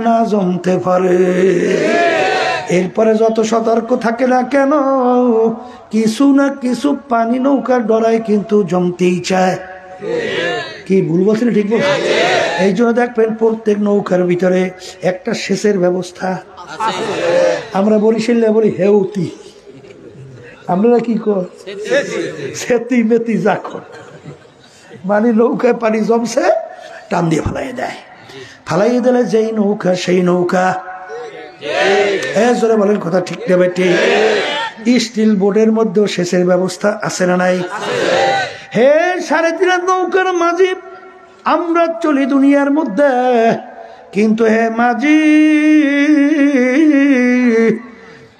না জমতে পারে। এরপরে যত সতর্ক থাকে না কেন, কিছু না কিছু পানি নৌকার ডরায় কিন্তু জমতেই চায়। কি ভুল বলছেন? ঠিক বলছেন। এই জন্য দেখবেন প্রত্যেক নৌকার ভিতরে একটা সেচের ব্যবস্থা। আমরা বরিশালে বলি হেউতি, আমরা কি কর সেতি মেতি যাক, মানে নৌকায় পানি জমছে টান দিয়ে ফালাইয়ে দেয়। ফালাইয়ে দিলে যেই নৌকা সেই নৌকা। জোরে বলেন কথা ঠিক না ঠিক? স্টিল বোর্ডের মধ্যেও সেচের ব্যবস্থা আছে না নাই? হে 3.5 নৌকার মাঝি, আমরা চলি দুনিয়ার মধ্যে, কিন্তু হে মাঝি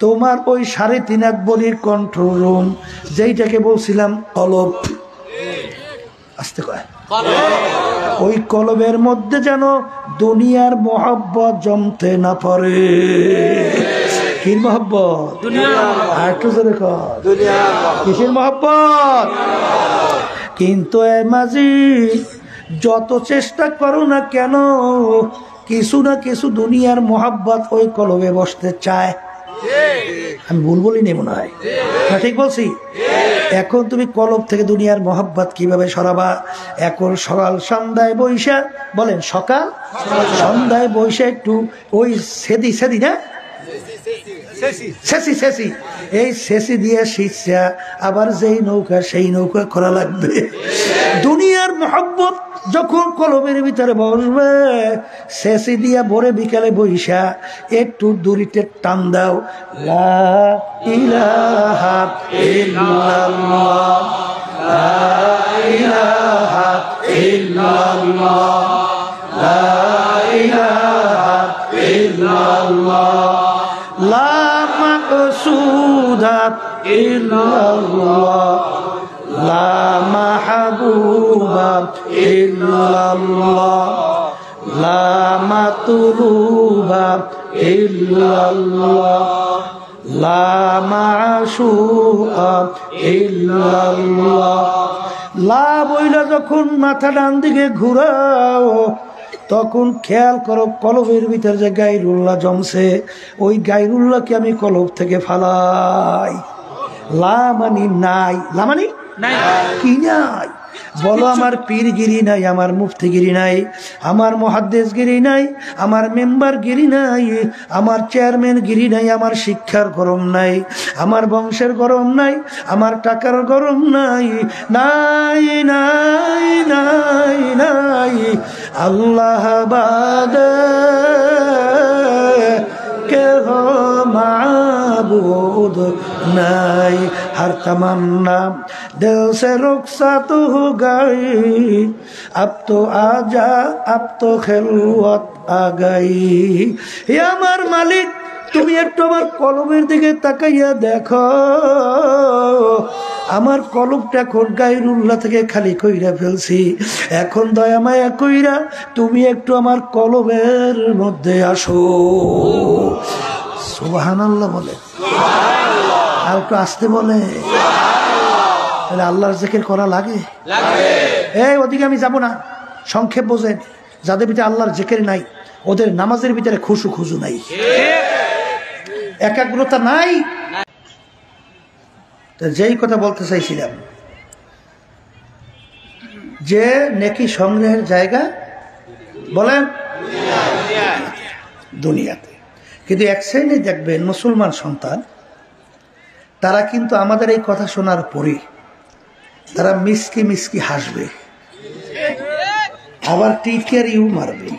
তোমার ওই 3.5 বলির কন্ট্রোল রুম, যেইটাকে বলছিলাম কলব, আসতে কয়, ওই কলবের মধ্যে যেন দুনিয়ার মহব্বত জমতে না পারে। কি মহব্বত? আর একটু জোরে কর, কিসের মহব্বত? কিন্তু এ মাঝি যত চেষ্টা করো না কেন, কিছু না কিছু দুনিয়ার মহব্বত ওই কলবে বসতে চায়। আমি ভুল বলিনি মনে হয়, ঠিক বলছি? এখন তুমি কলব থেকে দুনিয়ার মহব্বত কিভাবে সরাবা? এখন সকাল সন্ধ্যায় বৈশা, বলেন সকাল সন্ধ্যায় বৈশা একটু ওই সেদি না শেষি এই শেষি দিয়ে শিষ্যা আবার যেই নৌকা সেই নৌকা করা লাগবে। দুনিয়ার মহব্বত যখন কলবের ভিতরে বসবে, শেষি দিয়া ভোরে বিকালে বৈশা একটু দূরিতে টান দাও, লা ইলাহা ইল্লাল্লাহ, লা ইলাহা ইল্লাল্লাহ, লা ইলাহা ইল্লাল্লাহ, লা মাকসুদা ইল্লাল্লাহ, লা মাহবুবা ইল্লাল্লাহ, লা মাতলুবা ইল্লাল্লাহ, লা মাশুকা ইল্লাল্লাহ। লা বইলা যখন মাথা ডান দিকে ঘুরাও, তখন খেয়াল করো কলবের ভিতরে যে গায়রুল্লাহ জমছে, ওই গায়রুল্লাহকে আমি কলব থেকে ফালাই। লা মানি নাই, লা মানি কি নাই? বলো আমার পীরগিরি নাই, আমার মুফতিগিরি নাই, আমার মুহাদ্দিসগিরি নাই, আমার মেম্বারগিরি নাই, আমার চেয়ারম্যান গিরি নাই, আমার শিক্ষার গরম নাই, আমার বংশের গরম নাই, আমার টাকার গরম নাই, নাই নাই নাই নাই, আল্লাহ বাদে কেহ মাবুদ নাই। हर तमन्ना दिल से रुखसत हो गई, अब तो आजा, अब तो खिलवत आ गई। हे আমার মালিক, তুমি একটু আমার কলবের দিকে তাকাইয়া দেখো, আমার কলবটা এখন গায়রুল্লাহ থেকে খালি কইরা ফেলছি। এখন দয়া মায়া কইরা তুমি একটু আমার কলবের মধ্যে আসো। সুবহানাল্লাহ বলে, আর একটু আসতে বলে, তাহলে আল্লাহর জিকির করা লাগে। এই ওদিকে আমি যাব না, সংক্ষেপ বোঝেন। যাদের ভিতরে আল্লাহর জিকির নাই, ওদের নামাজের ভিতরে খুশু নাই, একাগ্রতা নাই। যেই কথা বলতে চাইছিলাম, যে নেকি সংগ্রহের জায়গা বলেন দুনিয়াতে, কিন্তু এক শ্রেণী দেখবেন মুসলমান সন্তান, তারা কিন্তু আমাদের এই কথা শোনার পরে তারা মিসকি মিসকি হাসবে, আবার টিকের ইউ মারবে।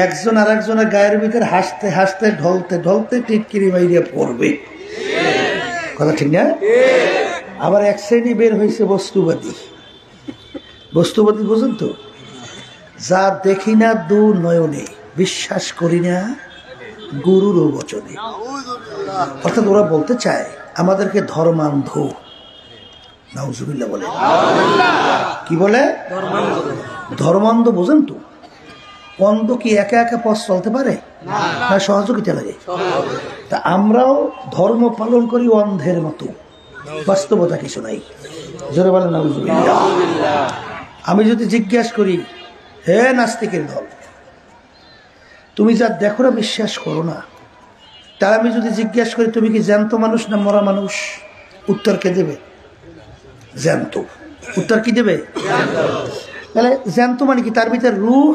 একজন আর একজনের গায়ের ভিতরে হাসতে হাসতে ঢলতে ঢলতে টিটকিরি মাইরিয়া পড়বে। কথা ঠিক না? আবার এক শ্রেণী বের হয়েছে বস্তুবাদী। বস্তুবাদী বুঝুন তো, যা দেখি না দু নয়নে, বিশ্বাস করি না গুরুর বচনে। অর্থাৎ ওরা বলতে চায় আমাদেরকে ধর্মান্ধ। নাউজুবিল্লাহ বলে, কি বলে? ধর্মান্ধ। বোঝেন তো, অন্ধ কি একা একা পথ চলতে পারে না? সহযোগিতা লাগে। তা আমরাও ধর্ম পালন করি অন্ধের মতো, বাস্তবতা কিছু নাই। জোরে বলেন নাউজুবিল্লাহ। আমি যদি জিজ্ঞাসা করি, হে নাস্তিকের দল, তুমি যা দেখো না বিশ্বাস করো না। তার আমি যদি জিজ্ঞাসা করি তুমি কি জ্যান্ত মানুষ না মরা মানুষ, উত্তর কে দেবে? জ্যান্ত। উত্তর কি দেবে? তাহলে জ্যান্ত মানে কি? তার ভিতরে রূহ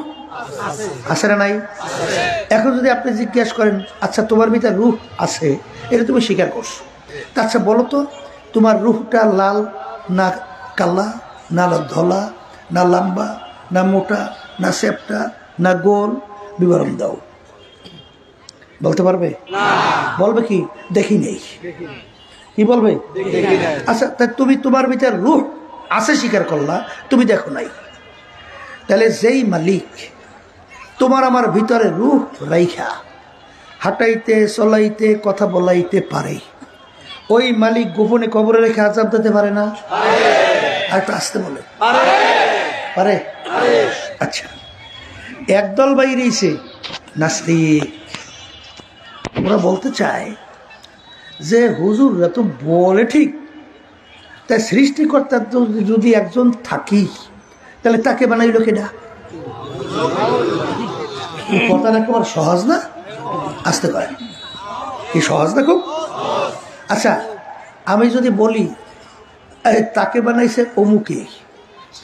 আছে না নাই? এখন যদি আপনি জিজ্ঞাসা করেন আচ্ছা তোমার ভিতরে রূহ আছে, এটা তুমি স্বীকার করছো, তা আচ্ছা বলো তো তোমার রূহটা লাল না কালা, না ধলা, না লম্বা, না মোটা, না সেপটা, না গোল, বিবরণ দাও। বলতে পারবে? বলবে কি দেখি নেই। কি বলবে? আচ্ছা তা তুমি তোমার ভিতরে রূহ আছে স্বীকার করলা, তুমি দেখো নাই। তাহলে যেই মালিক তোমার আমার ভিতরে রূহ রাইখা হাঁটাইতে চলাইতে কথা বলাইতে পারে, ওই মালিক গোপনে কবরে রেখে আযাব দিতে পারে না? আর একটু আসতে বলে পারে? আচ্ছা, একদল বাইরেছে নাস্তিক, ওরা বলতে চায় যে হুজুররা তো বলে ঠিক, তাই সৃষ্টিকর্তার যদি একজন থাকি তাহলে তাকে বানাইল কেডা? কথাটা একেবারে সহজ না, আসতে পারে কি সহজ না খুব? আচ্ছা আমি যদি বলি তাকে বানাইছে অমুকে,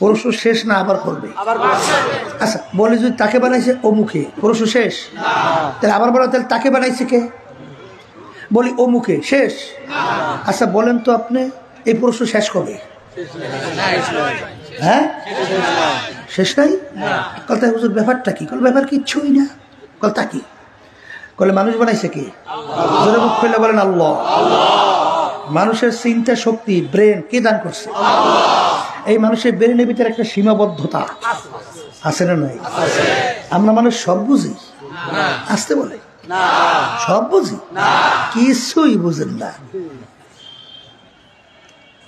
প্রশ্ন শেষ না আবার করবে? আচ্ছা বলি যদি তাকে বানাইছে অমুকে, প্রশ্ন শেষ? তাহলে আবার বলো তাহলে তাকে বানাইছে কে? বলি অমুকে, শেষ? আচ্ছা বলেন তো আপনি এই প্রশ্ন শেষ কবে? হ্যাঁ শেষ নাই? কথা হুজুর ব্যাপারটা কি? ব্যাপার কিচ্ছুই না। তা কি? বলে মানুষ বানাইছে কি? জোরে মুখ খুলে বলেন আল্লাহ। মানুষের চিন্তা শক্তি ব্রেন কে দান করছে? এই মানুষের ব্রেনের ভিতরে একটা সীমাবদ্ধতা আছে না নাই? আমরা মানুষ সব বুঝি, আসতে বলে সব বুঝি, কিছুই বুঝেন না।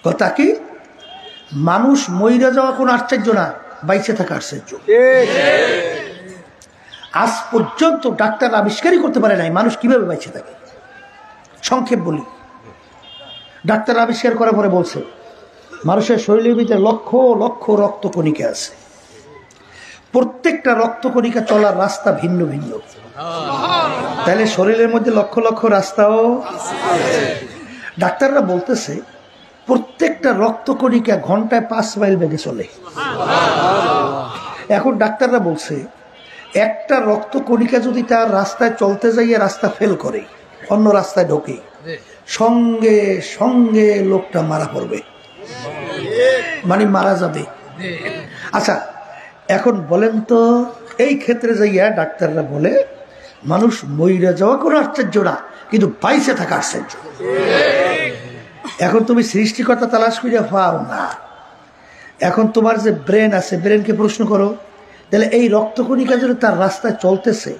কথা কি? মানুষ মইরা যাওয়া কোন আশ্চর্য না, বাইচে থাকা আশ্চর্য। আজ পর্যন্ত ডাক্তার আবিষ্কারই করতে পারে নাই মানুষ কিভাবে বাইচে থাকে। সংক্ষেপ বলি, ডাক্তার আবিষ্কার করার পরে বলছে মানুষের শরীরের ভিতরে লক্ষ লক্ষ রক্তকণিকা আছে, প্রত্যেকটা রক্তকণিকা চলার রাস্তা ভিন্ন ভিন্ন। তাহলে শরীরের মধ্যে লক্ষ লক্ষ রাস্তাও ডাক্তাররা বলতেছে প্রত্যেকটা রক্তকণিকা ঘন্টায় 5 মাইল বেগে চলে। এখন ডাক্তাররা বলছে একটা রক্তকণিকা যদি তার রাস্তায় চলতে যাইয়ে রাস্তা ফেল করে অন্য রাস্তায় ঢোকে, সঙ্গে সঙ্গে লোকটা মারা পড়বে, মানে মারা যাবে। আচ্ছা এখন বলেন তো এই ক্ষেত্রে যাইয়া ডাক্তাররা বলে মানুষ মইরা যাওয়া কোনো আশ্চর্য না, কিন্তু বাইসে থাকা আশ্চর্য। এখন তুমি সৃষ্টিকর্তা তালাশ করিয়া পাও না। এখন তোমার যে ব্রেন আছে, ব্রেনকে প্রশ্ন করো তাহলে এই রক্তকণিকা যদি তার রাস্তায় চলতেছে,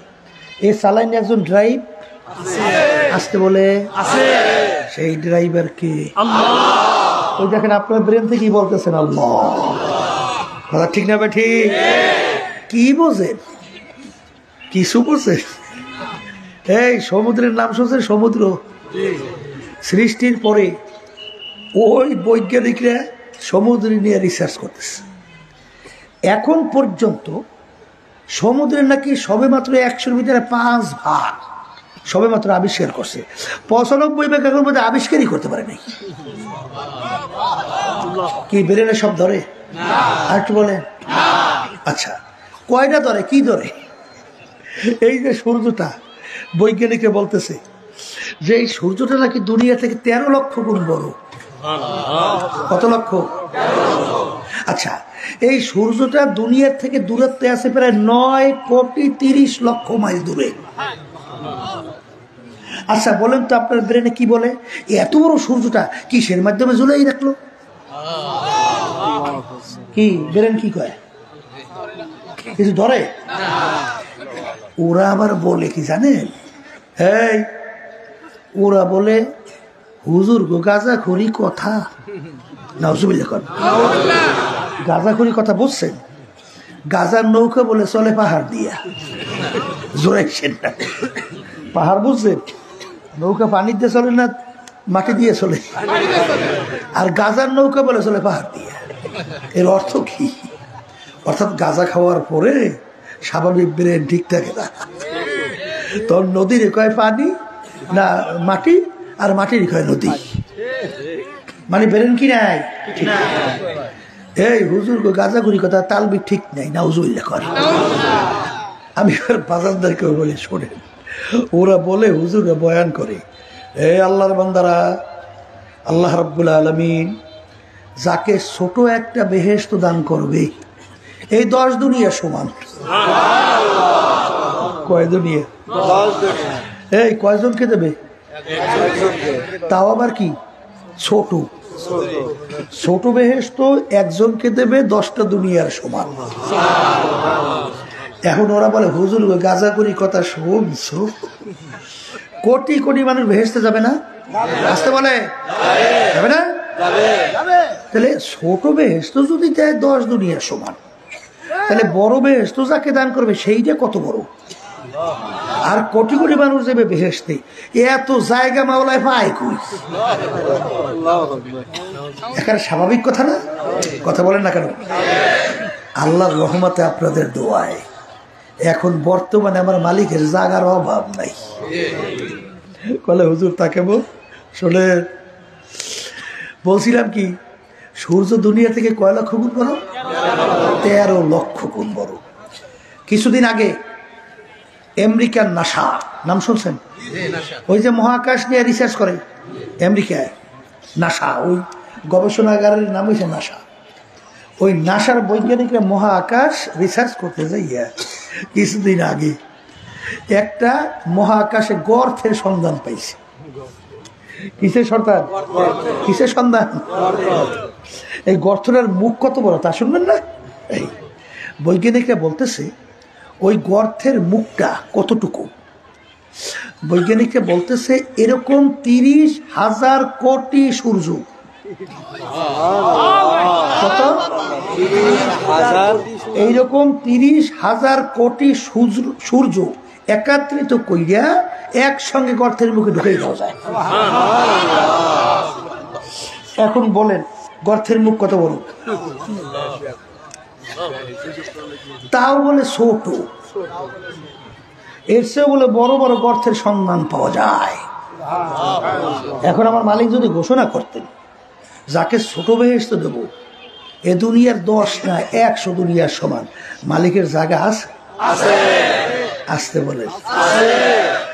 এ চালাইনি একজন ড্রাইভ আসতে বলে, সেই ড্রাইভার কে? ওই দেখেন আপনার ব্রেন থেকে বলতেছেন আল্লাহ। কথা ঠিক না? ঠিক কি বোঝেন? কিছু বোঝেন? এই সমুদ্রের নাম শুনছেন? সমুদ্র সৃষ্টির পরে ওই বৈজ্ঞানিকরা সমুদ্র নিয়ে রিসার্চ করতেছে। এখন পর্যন্ত সমুদ্রের নাকি সবে মাত্র 100-র ভিতরে 5 ভাগ সবে মাত্র আবিষ্কার করছে, 95 ভাগ এখন মধ্যে আবিষ্কারই করতে পারে নাই। কি ব্রেনে সব ধরে? আর একটু বলে। আচ্ছা কয়টা ধরে? কি ধরে? এই যে সূর্যটা, বৈজ্ঞানিকরা বলতেছে যে এই সূর্যটা নাকি দুনিয়া থেকে 13 লক্ষ গুণ বড়। কত লক্ষ? আচ্ছা এই সূর্যটা দুনিয়ার থেকে দূরত্বে আছে প্রায় 9,30,00,000 মাইল দূরে। আচ্ছা বলেন তো আপনার ব্রেনে কি বলে? এত বড় সূর্যটা কিসের মাধ্যমে ঝুলেই রাখলো? কি ব্রেন কি কয়? কিছু ধরে? ওরা আবার বলে কি জানেন? এই ওরা বলে হুজুর গো গাঁজাখড়ি কথা। নাউজুবিল্লাহ কর। গাঁজাখড়ি কথা বুঝছেন? গাঁজার নৌকা বলে চলে পাহাড় দিয়া, জোরাইছেন না? পাহাড় বুঝছেন? নৌকা পানি দিয়ে চলে না মাটি দিয়ে চলে, আর গাঁজার নৌকা বলে চলে পাহাড় দিয়া। এর অর্থ কি? অর্থাৎ গাঁজা খাওয়ার পরে স্বাভাবিক ব্রেন ঠিক থাকে না। তোর নদীর কয় পানি না মাটি, আর মাটির কয় নদী। মানে বেরেন কি নাই? এই হুজুর গাঁজাগুড়ি কথা তালবি ঠিক নাই না, হুজুল্লাহ করে। আমি বাজারদারকে বলি শোনেন, ওরা বলে হুজুররা বয়ান করে, এই আল্লাহর বান্দারা, আল্লাহ রাব্বুল আলামিন যাকে ছোট একটা বেহেশত দান করবে এই 10 দুনিয়া সমান। কয় দুনিয়া? এই কয়জনকে দেবে? তাও আবার কি ছোট ছোট বেহেশত একজনকে দেবে 10টা দুনিয়ার সমান। এখন ওরা বলে হুজুর গাঁজা করি কথা শুনছো, কোটি কোটি মানুষ বেহেশতে যাবে না? আসতে বলে যাবে না? তাহলে ছোট বেহেশত যদি দেয় 10 দুনিয়ার সমান, তাহলে বড় বেহেশত যাকে দান করবে সেইটা কত বড়। আর কোটি কোটি মানুষ যাবে বেহেশতে, এত জায়গা মাওলায় পায় কই? এখানে স্বাভাবিক কথা না? কথা বলেন না কেন? আল্লাহর রহমতে আপনাদের দোয়ায় এখন বর্তমানে আমার মালিকের জায়গার অভাব নাই। বলে হুজুর তাকে বল শোনে, বলছিলাম কি সূর্য দুনিয়া থেকে কয় লক্ষ গুণ বড়? 13 লক্ষ গুণ বড়। কিছুদিন আগে আমেরিকার নাসা নাম শুনছেন? ওই যে মহাকাশ নিয়ে রিসার্চ করে আমেরিকায় নাসা, ওই গবেষণাগারের নাম হয়েছে নাসা। ওই নাসার বৈজ্ঞানিকরা মহাকাশ রিসার্চ করতে যাইয়া কিছুদিন আগে একটা মহাকাশে গর্তের সন্ধান পাইছে। কিসের সন্ধান? কিসের সন্ধান? এই গর্তটার মুখ কত বড় তা শুনবেন না? এই বৈজ্ঞানিকরা বলতেছে ওই গর্তের মুখটা কতটুকু, বৈজ্ঞানিকরা বলতেছে এরকম 30,000 কোটি সূর্য। কত? এইরকম 30,000 কোটি সূর্য একত্রিত কইরা একসঙ্গে গর্তের মুখে ঢুকে দেওয়া যায়। এখন বলেন গর্তের মুখ কত বড়? তাও বলে ছোট। এর চেয়ে বলে বড় বড় গর্তের সন্ধান পাওয়া যায়। এখন আমার মালিক যদি ঘোষণা করতেন যাকে ছোট বেহেশত দেব এ দুনিয়ার 10 না 100 দুনিয়ার সমান, মালিকের জায়গা আছে? আসতে বলে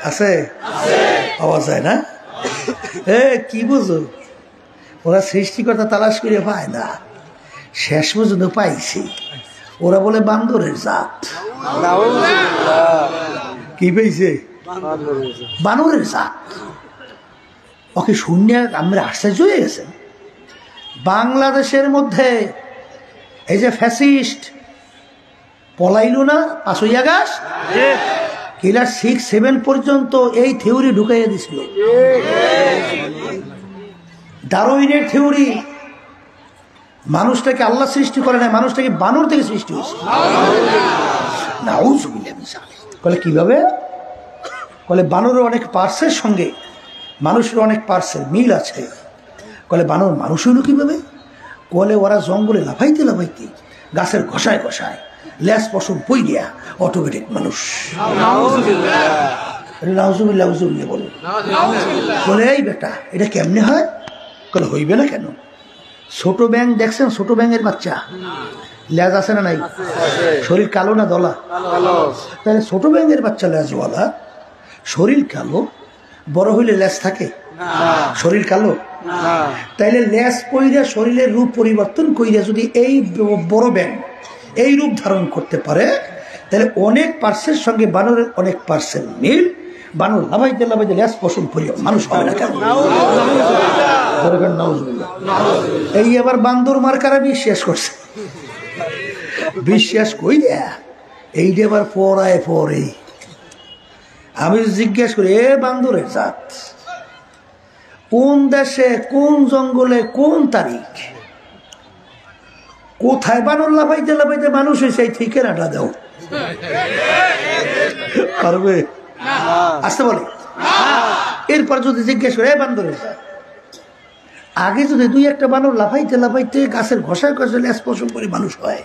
আছে? পাওয়া যায় না? কি বুঝো, ওরা সৃষ্টিকর্তা তালাশ করে পায় না, শেষ পর্যন্ত পাইছি। ওরা বলে বান্দরের জাত। কি পেয়েছে? বানরের জাত। ওকে শূন্য আমরা আশ্চর্য হয়ে গেছে। বাংলাদেশের মধ্যে এই যে ফ্যাসিস্ট পলাইল না 5ই আগস্ট, ক্লাস 6-7 পর্যন্ত এই থিওরি ঢুকাইয়া দিছিল। ডারউইনের থিওরি, মানুষটাকে আল্লাহ সৃষ্টি করে না, মানুষটাকে বানর থেকে সৃষ্টি হয়েছে। বলে কিভাবে? বলে বানরের অনেক পার্সের সঙ্গে মানুষের অনেক পার্সের মিল আছে। বলে বানর মানুষ হইল কিভাবে? বলে ওরা জঙ্গলে লাফাইতে লাফাইতে গাছের ঘষায় ঘষায় ল্যাস পশম বই দিয়া অটোমেটিক মানুষ। নাউজুবিল্লাহ বলে বলে এই বেটা এটা কেমনে হয়? বলে হইবে না কেন? ছোট ব্যাঙ দেখছেন? ছোট ব্যাঙের বাচ্চা লেজ আছে না নাই? শরীর কালো না দলা? তাহলে ছোট ব্যাঙের বাচ্চা লেজওয়ালা, শরীর কালো, বড় হইলে লেজ থাকে? শরীর কালো, তাইলে লেজ কইরা শরীরের রূপ পরিবর্তন কইরা যদি এই বড় ব্যাঙ এই রূপ ধারণ করতে পারে, তাহলে অনেক পার্সের সঙ্গে বানরের অনেক পার্সেল মিল। বানর লাভাইতে লাভাইতে লেজ পশম করিয়া মানুষ হবে না কেন? এই আবার বান্দর মার্কারা বিশ্বাস করছে। বিশ্বাস কই দেয়া এইটা আবার পড়ায় পরে। আমি জিজ্ঞাসা করি এ বান্দরের জাত কোন দেশে, কোন জঙ্গলে, কোন তারিখ, কোথায় বানর লাফাইতে লাফাইতে মানুষ হয়েছে এই ঠিকানাটা দাও। পারবে? আসতে বলে। এরপর যদি জিজ্ঞেস করে বান্দরের জাত, আগে যদি 2-1টা বানর লাফাইতে লাফাইতে গাছের ঘষায় ঘষায় স্পর্শ করে মানুষ হয়,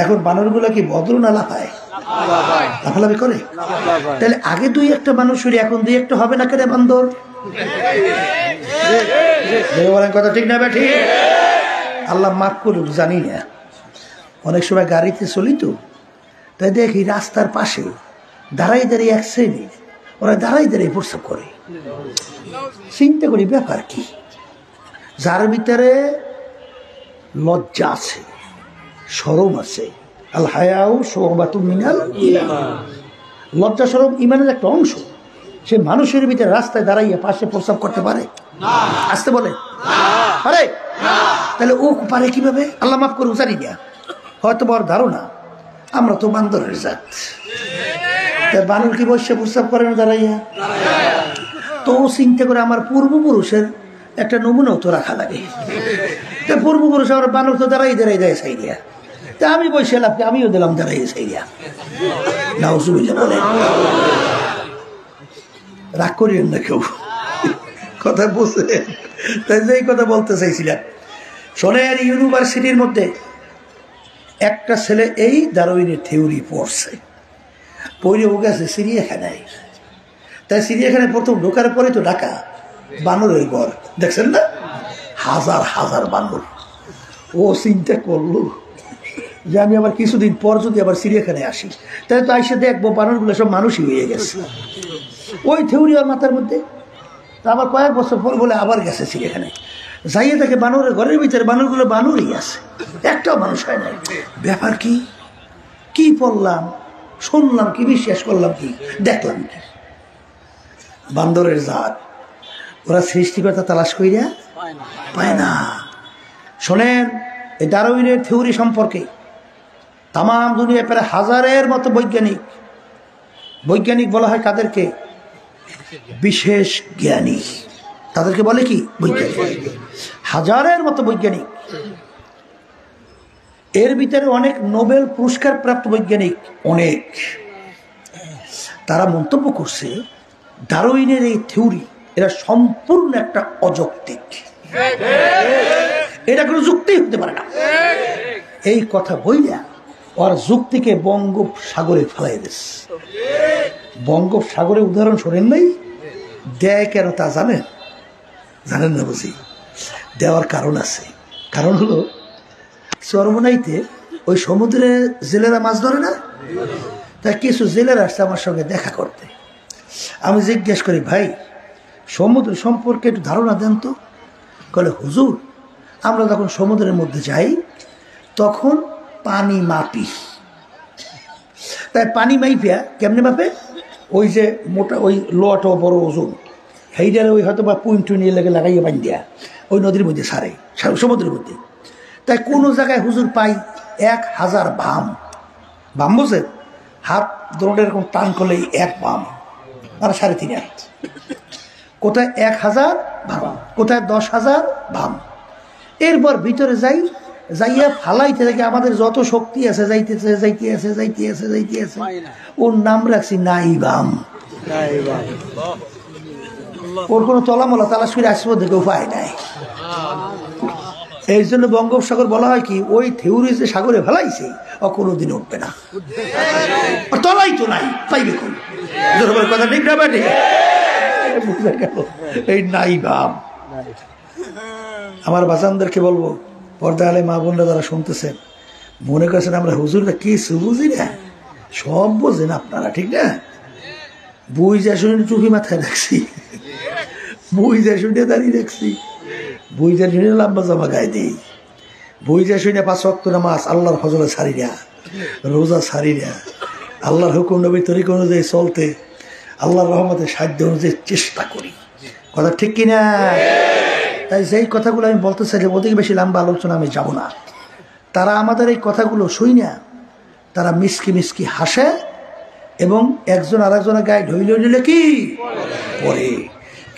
এখন বানরগুলো কি ভদ্র না লাফায়? লাফালাফি করে। তাহলে আগে দুই একটা মানুষ এখন দুই একটা হবে না কেন বান্দর? বলেন কথা ঠিক না ঠিক? আল্লাহ মাফ করুক, জানি না। অনেক সময় গাড়িতে চলি তো, তাই দেখি রাস্তার পাশে দাঁড়াই দাঁড়িয়ে এক শ্রেণী ওরা দাঁড়াই দাঁড়িয়ে প্রস্রাব করে। চিন্তা করি ব্যাপার কি? যার ভিতরে লজ্জা আছে, শরম আছে, আল হায়াউ শুবাতুম মিনাল ঈমান, লজ্জা শরম ঈমানের একটা অংশ। সে মানুষের ভিতরে রাস্তায় দাঁড়াইয়া পাশে প্রস্রাব করতে পারে? আসতে বলে পারে? তাহলে ও পারে কিভাবে? আল্লাহ মাফ করুক, জানি না, হয়তো বড় ধারণা আমরা তো বান্দরের জাত। বানর কি বসে প্রস্রাব করে না দাঁড়াইয়া? তো চিন্তা করে আমার পূর্বপুরুষের একটা নমুনাও তো রাখা লাগে। পূর্বপুরুষ আমার বানর তো দাঁড়াই দাঁড়াই দেয় সাইডিয়া, তা আমি বসে লাভ, আমিও দিলাম দাঁড়াই সাইডিয়া। নাউজুবিল্লাহ বলেন। রাগ করিয়েন না কেউ, কথা বুঝে। তাই যে কথা বলতে চাইছিলাম, শোনেন, ইউনিভার্সিটির মধ্যে একটা ছেলে এই ডারউইনের থিওরি পড়ছে, পড়ে ও গেছে চিড়িয়াখানায়। তাই চিড়িয়াখানায় প্রথম ঢোকার পরে তো ঢাকা বানরের ঘর, দেখছেন না? হাজার হাজার বানর। ও চিন্তা করলো যে আমি আবার কিছুদিন পর যদি আবার চিড়িয়াখানায় আসি, তাহলে তো আইসে দেখবো বানরগুলো সব মানুষই হয়ে গেছে। ওই থিওরি ওর মাথার মধ্যে। তা আবার কয়েক বছর পর বলে আবার গেছে চিড়িয়াখানায়, যাইয়ে দেখে বানরের ঘরের ভিতরে বানরগুলো বানরই আছে, একটাও মানুষ হয় নাই। ব্যাপার কি? কি পড়লাম, শুনলাম কি, বিশ্বাস করলাম কি, দেখলাম কি? বান্দরের জাত ওরা সৃষ্টিকর্তা তালাশ কইরা পায় না। শোনেন, এই ডারউইনের থিওরি সম্পর্কে তাম দুনিয়া প্রায় হাজারের মতো বৈজ্ঞানিক বলা হয় কাদেরকে? বিশেষ জ্ঞানী। তাদেরকে বলে কি? বৈজ্ঞানিক। হাজারের মতো বৈজ্ঞানিক, এর ভিতরে অনেক নোবেল পুরস্কার প্রাপ্ত বৈজ্ঞানিক অনেক। তারা মন্তব্য করছে ডারউইনের এই থিওরি এটা সম্পূর্ণ একটা অযৌক্তিক, এটা কোনো যুক্তি হতে পারে না। এই কথা বইলা ওর যুক্তিকে বঙ্গোপসাগরে ফেলাই দিচ্ছে। বঙ্গোপসাগরে উদাহরণ শোনেন নাই? দেয় কেন তা জানেন? জানেন না বুঝি? দেওয়ার কারণ আছে। কারণ হলো চরমনাইতে ওই সমুদ্রে জেলেরা মাছ ধরে না, তা কিছু জেলেরা আসছে আমার সঙ্গে দেখা করতে। আমি জিজ্ঞেস করি, ভাই সমুদ্র সম্পর্কে একটু ধারণা দেন তো। বলে, হুজুর আমরা যখন সমুদ্রের মধ্যে যাই তখন পানি মাপি। তাই পানি মাইপিয়া কেমনে মাপে? ওই যে মোটা ওই লোয়াটা বড় ওজন, সেইটারে ওই হয়তো বা পুইন্টু নিয়ে লেগে লাগাইয়া বান দিয়া ওই নদীর মধ্যে সারে, সমুদ্রের মধ্যে। তাই কোনো জায়গায় হুজুর পাই 1000 বাম। বাম বোঝেন? হাত দৌড়ে এরকম টান করলে 1 বাম, আর 3.5 হাত। কোথায় 1000 বাম, কোথায় 10,000 বাম। এরপর ভিতরে যাইয়া ফালাইতে থাকি, আমাদের যত শক্তি আছে যাইতে আছে। ওর নাম রাখছি নাই বাম। ওর কোনো তলামলা তালাশ করে আসবো দেখে উপায় নাই। এই জন্য বঙ্গোপসাগর বলা হয় কি, ওই থিওরি যে সাগরে ফেলাইছে ও কোনোদিন উঠবে না, তলাই তো নাই, পাইবে কোন? কথা ঠিক না বাটে? বুঝা গেল এই নাই বাম। আমার বাচ্চাদেরকে বলবো, পর্দা আলে মা বোনরা যারা শুনতেছেন, মনে করছেন আমরা হুজুররা কিছু বুঝি না, সব বোঝেন আপনারা, ঠিক না? বুঝা শুনে টুপি মাথায় রাখছি, বুঝা শুনে দাঁড়িয়ে রাখছি, বুঝা শুনে লম্বা জামা গায়ে দিই, বুঝা শুনে 5 ওয়াক্ত নামাজ আল্লাহর ফজলে ছাড়ি না, রোজা ছাড়ি না, আল্লাহর হুকুম নবী তরিকা অনুযায়ী চলতে আল্লাহর রহমতের সাধ্য অনুযায়ী চেষ্টা করি। কথা ঠিক কিনা? তাই যেই কথাগুলো আমি বলতে চাইলে ওদিকে বেশি লম্বা আলোচনা আমি যাব না। তারা আমাদের এই কথাগুলো শুই না, তারা মিসকি হাসে এবং একজন আরেকজনের গায়ে ঢইলে কি পরে,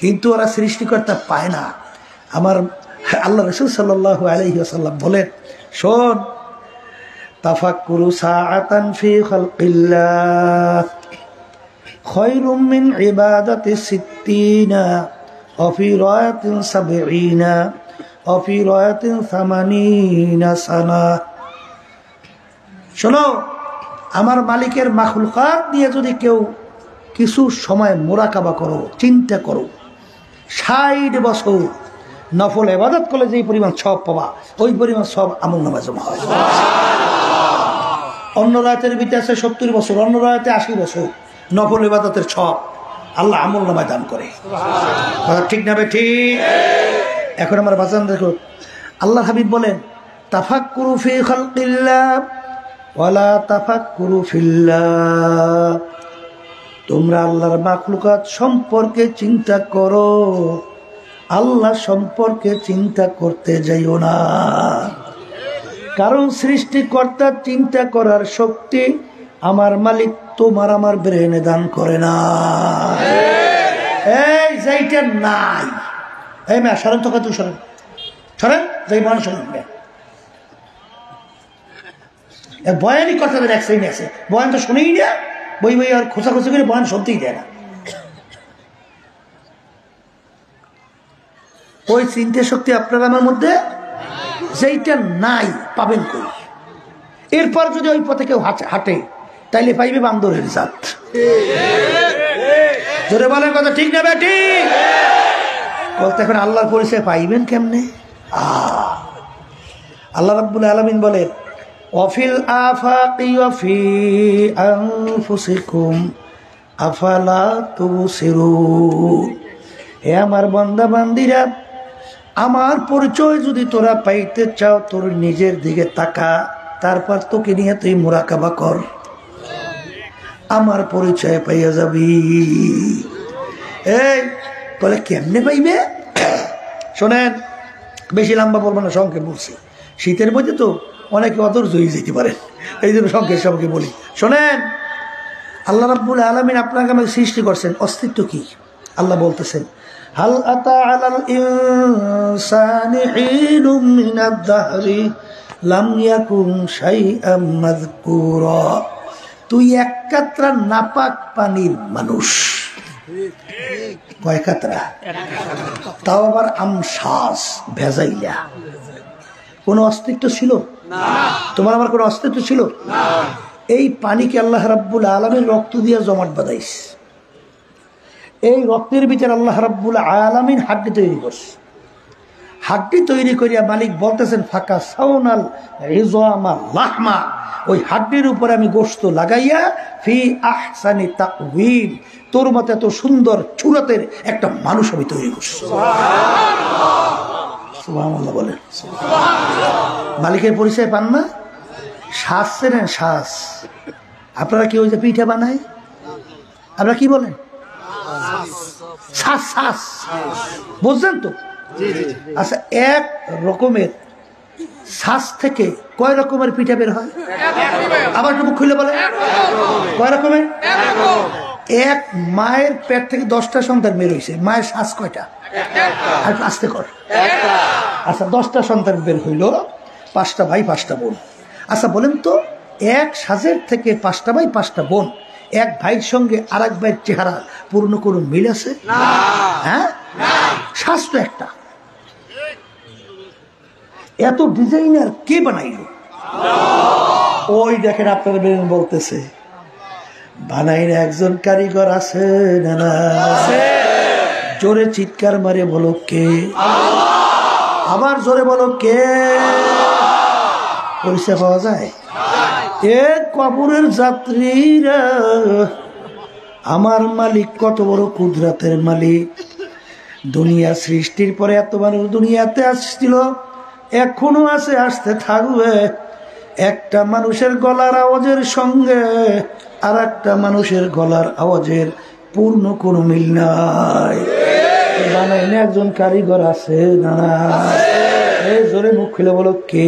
কিন্তু ওরা সৃষ্টিকর্তা পায় না। আমার আল্লাহ রাসূল সাল্লাল্লাহু আলাইহি ওয়াসাল্লাম বলেন, শোন, তাফাক্কুরু সাআতান ফি খালকিল্লাহ খায়রুম মিন ইবাদাতি 60 وفي رواية 70 وفي رواية 80 سنة। শোনো, আমার মালিকের মাখলুকাত নিয়ে যদি কেউ কিছু সময় মোরাকাবা করো, চিন্তা করো, ৬০ বছর নফল ইবাদত করলে যেই পরিমাণ সব পাবা, ওই পরিমাণ সব আমলনামায় জমা হয়। অন্য রাতের ভিতরে আছে ৭০ বছর, অন্য রাতে ৮০ বছর নফল ইবাদতের সব আল্লাহ আমলনামায় দান করে। ঠিক না ঠিক? এখন আমার বাজান দেখো, আল্লাহ হাবিব বলেন, তাফাক্কুরু ফি খালকিল্লাহ ওয়ালা তাফাক্কুরু ফিল্লাহ। তোমরা আল্লাহর মাখলুকাত সম্পর্কে চিন্তা করো, আল্লাহ সম্পর্কে চিন্তা করতে যাইও না। কারণ সৃষ্টিকর্তার চিন্তা করার শক্তি আমার মালিক তোমার আমার ব্রেনে দান করে না। এই যেইটা নাই, এই মেয়ে সরেন তো, তুই সরেন, সরেন যাই বয়ান শোনেন। বয়ানই কথা এক শ্রেণী আছে, বয়ান তো শুনেই না, বই বই আর খোঁচাখুচি করে বয়ান শুনতেই দেয় না। ওই চিন্তা শক্তি আপনার আমার মধ্যে যেইটা নাই পাবেন কই। এরপর যদি ওই পথে কেউ হাঁটে তাইলে পাইবে বান্দরের জাত। জোরে বলেন কথা ঠিক না বেটি? বলতে এখন আল্লাহর পরিচয় পাইবেন কেমনে? আল্লাহ রাব্বুল আলামিন বলেন, ওয়াফিল আফাকি ওয়া ফি আনফুসিকুম আফালা তুবসিরুন। হে আমার বান্দা বান্দিরা, আমার পরিচয় যদি তোরা পাইতে চাও, তোর নিজের দিকে তাকা, তারপর তোকে নিয়ে তুই মুরাকাবা কর, আমার পরিচয় পাইয়া যাবি। এই বলে কেমনে পাইবে? শোনেন, বেশি লম্বা বলবো না, সংক্ষেপ বলছি। শীতের মধ্যে তো অনেকে অধৈর্য হয়ে যেতে পারেন, এই জন্য সংক্ষেপ সবকে বলি। শোনেন, আল্লাহ রাব্বুল আলামিন আপনাকে আমাকে সৃষ্টি করছেন, অস্তিত্ব কি আল্লাহ বলতেছেন, হাল আতা আলাল ইনসানি হিনুম মিনাদ দাহরি লাম ইয়াকুন শাইআম মাযকুরা। তুই এক কাতরা নাপাক পানির মানুষ। কয় কাতরা? তাও আবার আমশ্বাস, ভেজাইলা। কোনো অস্তিত্ব ছিল? তোমার আমার কোনো অস্তিত্ব ছিল? এই পানিকে আল্লাহ রাব্বুল আলামিন রক্ত দিয়ে জমাট বাঁধাইছে। এই রক্তের ভিতরে আল্লাহ রাব্বুল আলামিন হাড্ডি তৈরি করছে। হাড্ডি তৈরি করিয়া মালিক বলতেছেন, ফাঁকা সাউনাল ইজামা লাহমা, ওই হাড্ডির উপরে আমি গোশত লাগাইয়া ফি আহসানি তাকওয়িম, তোর মতো এত সুন্দর চুরাতের একটা মানুষ আমি তৈরি করছি। সুবহানাল্লাহ বলেন। মালিকের পরিচয় পান না? শ্বাস চেনেন? শ্বাস আপনারা কি ওই যে পিঠা বানায়, আপনারা কি বলেন? শ্বাস। শ্বাস বুঝছেন তো? আচ্ছা, এক রকমের শ্বাস থেকে কয় রকমের পিঠা বের হয়? আবার একটু মুখ খুলে বলে, কয় রকমের? এক মায়ের পেট থেকে 10টা সন্তান বের হয়েছে, মায়ের শ্বাস কয়টা? আর আসতে কর। আচ্ছা, 10টা সন্তান বের হইল, 5টা ভাই 5টা বোন। আচ্ছা বলেন তো, এক শ্বাসের থেকে 5টা ভাই 5টা বোন, এক ভাইয়ের সঙ্গে আর এক ভাইয়ের চেহারা পূর্ণ কোনো মিল আছে? হ্যাঁ, শ্বাস তো একটা। এত ডিজাইনার কে বানাইল? ওই দেখেন আপনারা বেরেন বলতেছে, বানাইলে একজন কারিগর আছে না? না, জোরে চিৎকার মারে বলো কে? আবার জোরে বলো কে? পরিচয় পাওয়া যায়? এ কবরের যাত্রীরা, আমার মালিক কত বড় কুদরতের মালিক। দুনিয়া সৃষ্টির পরে এত মানুষ দুনিয়াতে আসছিল, এখনো আছে, আসতে থাকবে। একটা মানুষের গলার আওয়াজের সঙ্গে আর একটা মানুষের গলার আওয়াজের পূর্ণ কোনো মিল নাই। বানাইলে একজন কারিগর আছে না? এই জোরে মুখ খুলে বলো কে?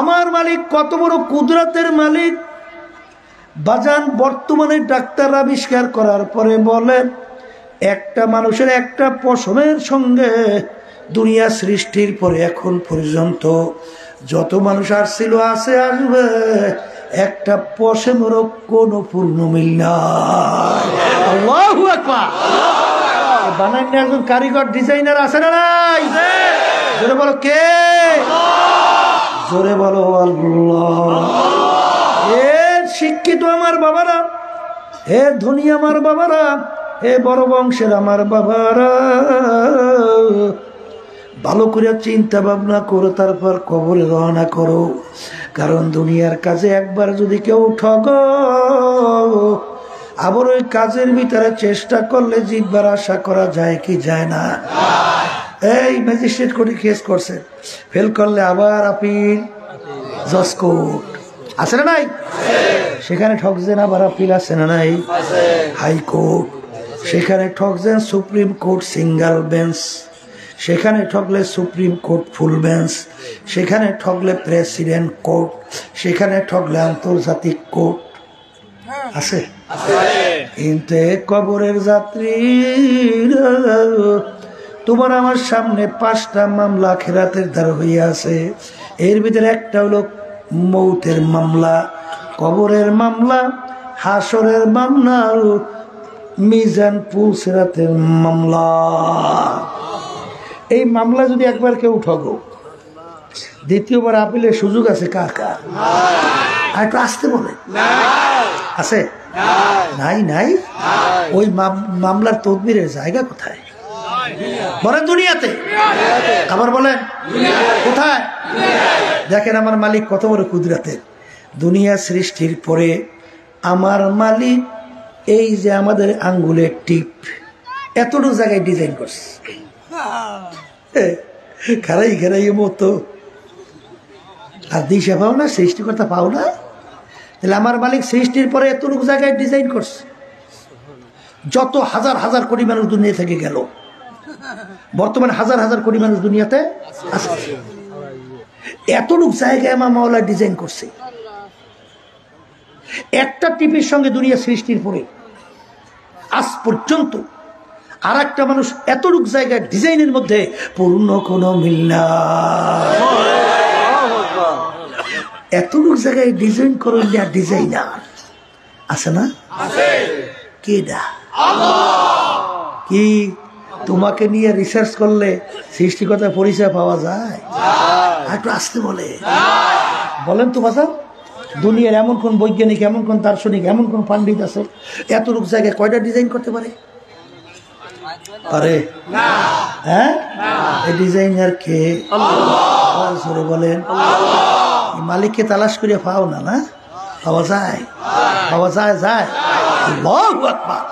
আমার মালিক কত বড় কুদরতের মালিক। বাজান, বর্তমানে ডাক্তার আবিষ্কার করার পরে বলেন, একটা মানুষের একটা পশমের সঙ্গে দুনিয়া সৃষ্টির পরে এখন পর্যন্ত যত মানুষ আসছিল, আছে, আসবে, একটা পশমেরও কোনো পূর্ণ মিল নাই। আল্লাহু আকবার। বানাইলে একজন কারিগর ডিজাইনার আছে না নাই? বলো কে? জোরে বলো আল্লাহ। এ শিক্ষিত আমার বাবারা, হে ধনী আমার বাবারা, হে বড় বংশের আমার বাবারা, ভালো করে চিন্তা ভাবনা করো, তারপর কবরে রওনা করো। কারণ দুনিয়ার কাজে একবার যদি কেউ ঠগ, আবার ওই কাজের ভিতরে চেষ্টা করলে জিতবার আশা করা যায় কি যায় না? এই ম্যাজিস্ট্রেট কোর্টে কেস করছে, ফেল করলে আবার আপিল, জজ কোর্ট আছে না নাই? সেখানে ঠকছেন, আবার আপিল আছে না নাই? হাইকোর্ট। সেখানে ঠকছেন সুপ্রিম কোর্ট সিঙ্গেল বেঞ্চ, সেখানে ঠকলে সুপ্রিম কোর্ট ফুল বেঞ্চ, সেখানে ঠকলে প্রেসিডেন্ট কোর্ট, সেখানে ঠকলে আন্তর্জাতিক কোর্ট আছে। কিন্তু কবরের যাত্রী, তোমার আমার সামনে 5টা মামলা খেরাতের দ্বার হইয়া আছে। এর ভিতরে একটা হলো মৌতের মামলা, কবরের মামলা, হাসরের মামলা, মিজান পুলসিরাতের মামলা। এই মামলা যদি একবার কেউ ঠগো, দ্বিতীয়বার আপিলের সুযোগ আছে কার কার? আর একটু আসতে বলে আছে? নাই নাই। ওই মামলার তদবিরের জায়গা কোথায়? বলেন দুনিয়াতে। আবার বলেন কোথায়? দেখেন আমার মালিক কত বড় কুদরতের। দুনিয়া সৃষ্টির পরে আমার মালিক এই যে আমাদের আঙ্গুলের টিপ এতটুকু জায়গায় ডিজাইন করছে, খারাই খারাই মতো। আর দিশা পাও না, সৃষ্টিকর্তা পাও না? তাহলে আমার মালিক সৃষ্টির পরে এতটুকু জায়গায় ডিজাইন করছে। যত হাজার হাজার কোটি মানুষ দুনিয়া থেকে গেল, বর্তমানে হাজার হাজার কোটি মানুষ দুনিয়াতে আছে, এতটুকু জায়গায় আমার মাওলা ডিজাইন করছে। একটা টিপের সঙ্গে দুনিয়া সৃষ্টির পরে আজ পর্যন্ত আর একটা মানুষ এতটুকু জায়গায় ডিজাইনের মধ্যে পূর্ণ কোনো মিল না। এতটুকু জায়গায় ডিজাইন করেন না ডিজাইনার আছে না? কেডা? কি তোমাকে নিয়ে রিসার্চ করলে সৃষ্টিকর্তার পরিচয় পাওয়া যায়? একটু আসতে বলে বলেন তো বাজার। দুনিয়ার এমন কোন বৈজ্ঞানিক, এমন কোন দার্শনিক, এমন কোন পান্ডিত আছে এতটুকু জায়গায় কয়টা ডিজাইন করতে পারে? আরে হ্যাঁ, এই ডিজাইনার কে? আল্লাহ বলেন। মালিককে তালাশ করে পাও না, না পাওয়া যায়? পাওয়া যায়? যায়। আল্লাহু আকবার।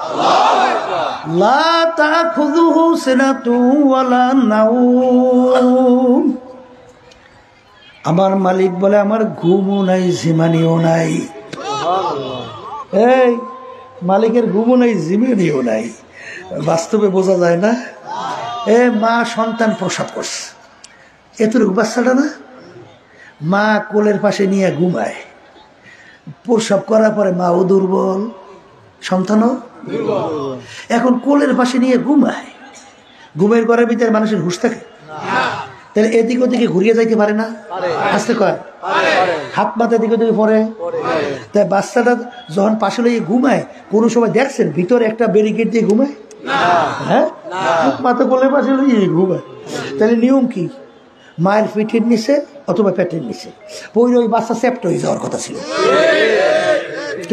লা তাখুযুহু সিনাতুন ওয়ালা নাওম। আমার মালিক বলে আমার ঘুমও নাই, ঝিমানিও নাই। এই মালিকের ঘুমও নাই, ঝিমানিও নাই, বাস্তবে বোঝা যায় না? মা সন্তান প্রসব করছে, এতটুকু বাচ্চাটা না, মা কোলের পাশে নিয়ে ঘুমায়। প্রসব করার পরে মাও দুর্বল, সন্তানও দুর্বল। এখন কোলের পাশে নিয়ে ঘুমায়, ঘুমের ঘরের ভিতরে মানুষের হুঁশ থাকে? তাহলে এদিক ওদিকে ঘুরিয়ে যাইতে পারে না? আসতে কয় হাত মাথা এদিক ওদিকে পরে। তাই বাচ্চাটা যখন পাশে লইয়ে ঘুমায়, কোনো সময় দেখছেন ভিতরে একটা ব্যারিকেড দিয়ে ঘুমায়? হ্যাঁ, মাথা কোলের পাশে লইয়ে ঘুমায়। তাহলে নিয়ম কি? মায়ের পিঠের নিচে অথবা পেটের নিচে পড়লে ওই বাচ্চা সেপ্ট হয়ে যাওয়ার কথা ছিল।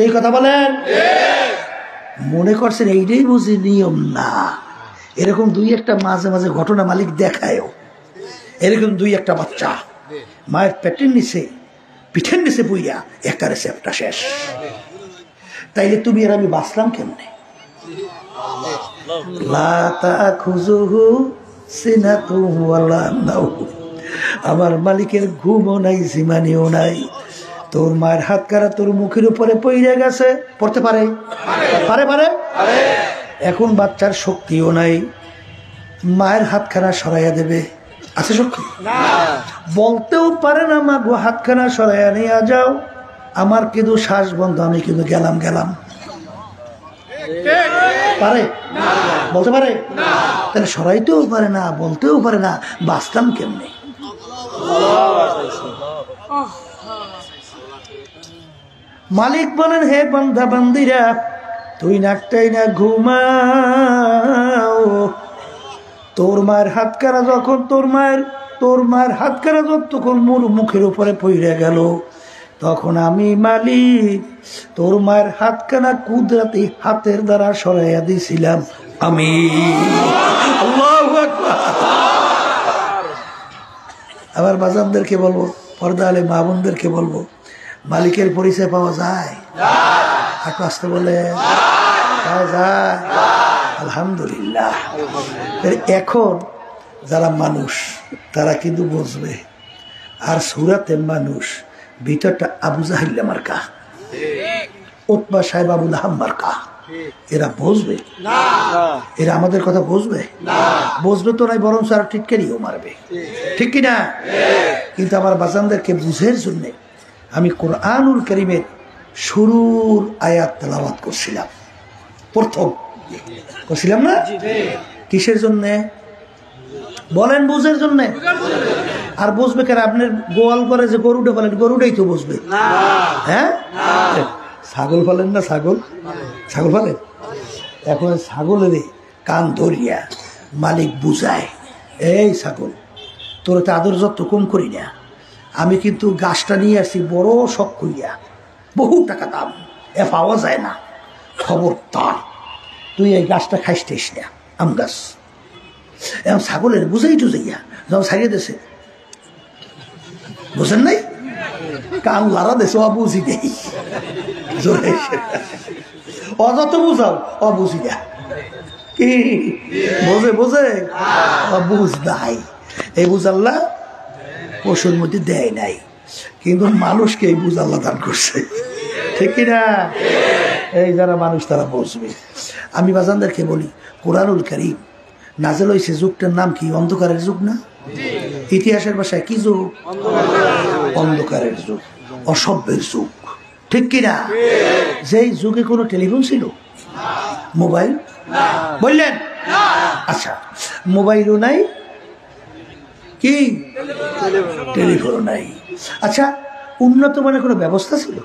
এই কথা বলেন। মনে করছেন এইটাই বুঝি নিয়ম? না, এরকম দুই একটা মাঝে মাঝে ঘটনা মালিক দেখায়ও। এরকম দুই একটা বাচ্চা মায়ের পেটের নিচে পিঠের নিচে বইয়া একারে সেপ্টটা শেষ। তাইলে তুমি আর আমি বাঁচলাম কেমনে? লা তাখুযুহু সিনাতুন ওয়ালা নাওম। আমার মালিকের ঘুমও নাই, ঝিমানিও নাই। তোর মায়ের হাত কারা তোর মুখের উপরে পড়ে গেছে, পড়তে পারে? পারে পারে। এখন বাচ্চার শক্তিও নাই, মায়ের হাতখানা সরাইয়া দেবে, আছে শক্তি? বলতেও পারে না মা গো হাতখানা সরাইয়া নিয়ে যাও, আমার কিন্তু শ্বাস বন্ধ, আমি কিন্তু গেলাম গেলাম। পারে? বলতে পারে? তাহলে সরাইতেও পারে না, বলতেও পারে না, বাঁচতাম কেমনে? মালিক বলেন, হে বান্দা বান্দিরা, তুই নাকটাই না ঘুমাও। তোর মায়ের হাত কারা যখন তোর মায়ের তোর মায়ের হাতখানা যতক্ষণ মোর মুখের উপরে পড়ে গেল, তখন আমি মালিক তোর মায়ের হাতখানা কুদরতি হাতের দ্বারা সরাইয়া দিয়েছিলাম আমি। আল্লাহু আকবার। আবার বাজানদেরকে বলবো, পর্দা আলে মা বোনদেরকে বলবো, মালিকের পরিচয় পাওয়া যায়? একটু আসতে বলে পাওয়া যায়? আলহামদুলিল্লাহ। এখন যারা মানুষ তারা কিন্তু বুঝবে, আর সুরাতে মানুষ ভিতরটা আবু জাহিল্লা মার্কা, উতবা সাহেব আবু লাহাব মার্কা, এরা বুঝবে? এরা আমাদের কথা বুঝবে? বুঝবে তো নাই, বরং আর টিটকারিও মারবে, ঠিক কিনা? কিন্তু আমার বাজানদেরকে বুঝের জন্য আমি কোরআনুল কারীমের শুরুর আয়াত তেলাওয়াত করছিলাম, প্রথম করছিলাম না? কিসের জন্য বলেন? বুঝের জন্য। আর বুঝবে কেন? আপনার গোয়াল করে যে গরুটা বলেন, গরুটাই তো বুঝবে। হ্যাঁ, ছাগল ফেলেন না? ছাগল ফেলেন। এখন ছাগলের কান ধরিয়া মালিক বুঝায়, এই ছাগল তোর তো আদর যত্ন কম করি না, আমি কিন্তু গাছটা নিয়ে আসি বড় শখ করিয়া, বহু টাকা দাম, এ পাওয়া যায় না, খবরদার তুই এই গাছটা খাইছিস না, আম গাছ। এখন ছাগলের বুঝাই টুজাইয়া যখন ছাড়িয়ে দেশে, বুঝেন নাই? কান লারা দেশে বুঝি দেই, অযত বুঝাও অবুঝি না, কি বোঝে বুঝ নাই। এই বুঝ আল্লাহ পশুর মধ্যে দেয় নাই, কিন্তু মানুষকে এই বুঝ আল্লাহ দান করছে, ঠিক কিনা? এই যারা মানুষ তারা বুঝবে। আমি বাজানদেরকে বলি, কোরআনুল কারীম নাযিল হয়েছে যুগটার নাম কি? অন্ধকারের যুগ না? ইতিহাসের ভাষায় কি যুগ? অন্ধকারের যুগ, অসভ্যের যুগ, ঠিক কিনা? যেই যুগে কোনো টেলিফোন ছিল, মোবাইল বললেন, আচ্ছা মোবাইলও নাই, কি টেলিফোনও নাই, আচ্ছা উন্নত মানের কোনো ব্যবস্থা ছিল?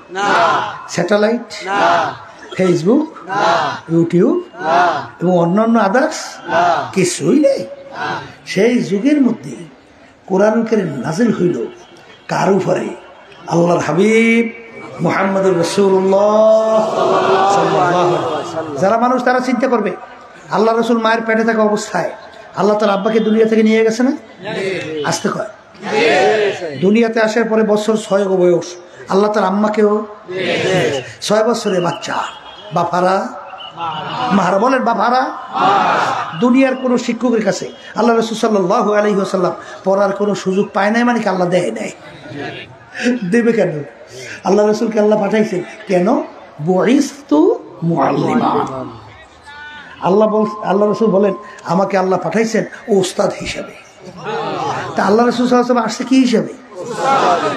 স্যাটেলাইট, ফেসবুক, ইউটিউব এবং অন্যান্য আদার্স কিছুই নেই। সেই যুগের মধ্যে কোরআন কারীম নাযিল হইল কার উপরে? আল্লাহর হাবিব মুহাম্মদুর রাসূলুল্লাহ সাল্লাল্লাহু আলাইহি ওয়াসাল্লাম। যারা মানুষ তারা চিন্তা করবে, আল্লাহ রাসূল মায়ের পেটে থাকা অবস্থায় আল্লাহ তার আব্বাকে দুনিয়া থেকে নিয়ে গেছে না? আসতে কয়, দুনিয়াতে আসার পরে বছর 6 বয়স, আল্লাহ তার আম্মাকেও 6 বছরের বাচ্চা, বাপারা মাহারা, বলেন বাপারা। দুনিয়ার কোন শিক্ষকের কাছে আল্লাহ রাসূল সাল্লাল্লাহু আলাইহি ওয়াসাল্লাম পড়ার কোনো সুযোগ পায় নাই, মানে কি আল্লাহ দেয় নাই? দেবে কেন? আল্লাহ রাসূলকে আল্লাহ পাঠাইছেন কেন? বুইসতু মুআল্লিমা। আল্লাহ রাসূল বলেন আমাকে আল্লাহ পাঠাইছেন ওস্তাদ হিসাবে। তা আল্লাহ রাসূল সাল্লাল্লাহু আলাইহি ওয়াসাল্লাম আসছে কি হিসাবে?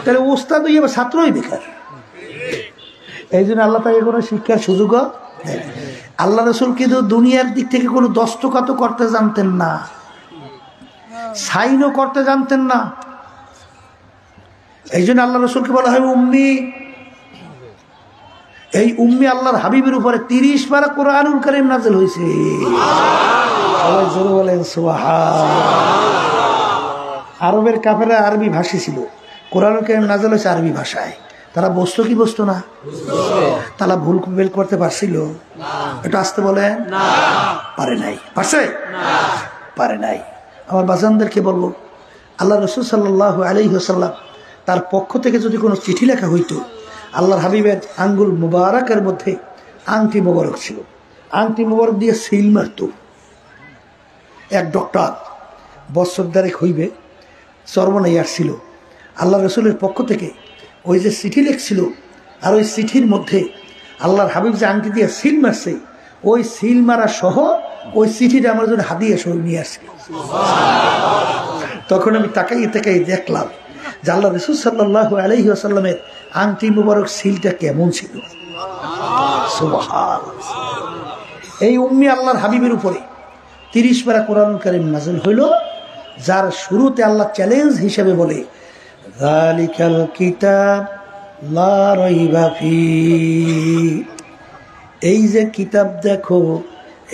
তাহলে ওস্তাদ হইয়া ছাত্রই বেকার। এই জন্য আল্লাহ তাকে কোনো শিক্ষার সুযোগও দেয়। আল্লাহ রাসূল কিন্তু দুনিয়ার দিক থেকে কোনো দস্তখত করতে জানতেন না, সাইনও করতে জানতেন না। এই জন্য আল্লাহ রাসূলকে বলা হয় উম্মি। এই উম্মি আল্লাহর হাবিবের উপরে 30 পারা কোরআনুল কারীম নাযিল হয়েছে। সবাই জোরে বলেন সুবহানাল্লাহ। আরবের কাফেররা আরবি ভাষী ছিল, কোরআনুল কারীম নাযিল হয়েছে আরবি ভাষায়। তারা বসতো কি বসতো না? তারা ভুল বের করতে পারছিল? এটা আসতে বলে পারে নাই, পারছে? পারে নাই। আমার বাজানদেরকে বলবো, আল্লাহ রাসূল সাল্লাল্লাহু আলাইহি ওয়াসাল্লাম তার পক্ষ থেকে যদি কোনো চিঠি লেখা হইতো, আল্লাহর হাবিবের আঙ্গুল মুবারকের মধ্যে আংটি মুবারক ছিল, আংটি মুবারক দিয়ে সিল মারত। এক ডক্টর বছর দেড়েক হইবে চরমনাই আসছিল, আল্লাহ রসুলের পক্ষ থেকে ওই যে চিঠি লিখছিল, আর ওই চিঠির মধ্যে আল্লাহর হাবিব যে আংটি দিয়ে সিল মারছে, ওই সিল মারা সহ ওই চিঠিটা আমার জন্য হাদিয়া সহ নিয়ে আসছিল। তখন আমি তাকাই দেখলাম যে আল্লাহ রাসূল সাল্লাল্লাহু আলাইহি ওয়াসাল্লামের আংটি মুবারক সিলটা কেমন ছিল। সুবহানাল্লাহ। এই উম্মি আল্লাহর হাবিবের উপরে 30 পারা কোরআনুল কারীম নাযিল হইল, যার শুরুতে আল্লাহ চ্যালেঞ্জ হিসেবে বলে যালিকাল কিতাব লা রাইবা ফি। এই যে কিতাব দেখো,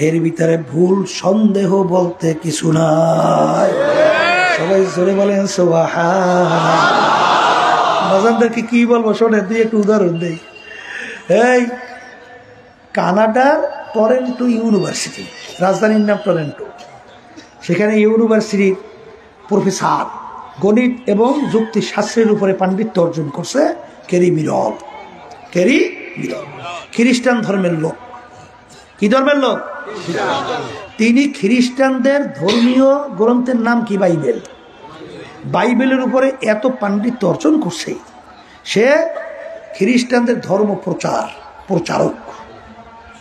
এর ভিতরে ভুল সন্দেহ বলতে কিছু নাই। সবাই জোরে বলেন সুবহানাল্লাহ। বাজানদেরকে কি বলবো শোনেন, দিয়ে একটু উদাহরণ দেই। এই কানাডার টরেন্টো ইউনিভার্সিটি, রাজধানীর নাম টরেন্টো, সেখানে ইউনিভার্সিটির প্রফেসর গণিত এবং যুক্তিশাস্ত্রের উপরে পাণ্ডিত্য অর্জন করছে ক্যারি মিরল। ক্যারি মিরল খ্রিস্টান ধর্মের লোক। কি ধর্মের লোক? তিনি খ্রিস্টানদের ধর্মীয় গ্রন্থের নাম কি? বাইবেল। বাইবেলের উপরে এত পাণ্ডিত্য অর্জন করছে, সে খ্রিস্টানদের ধর্ম প্রচারক,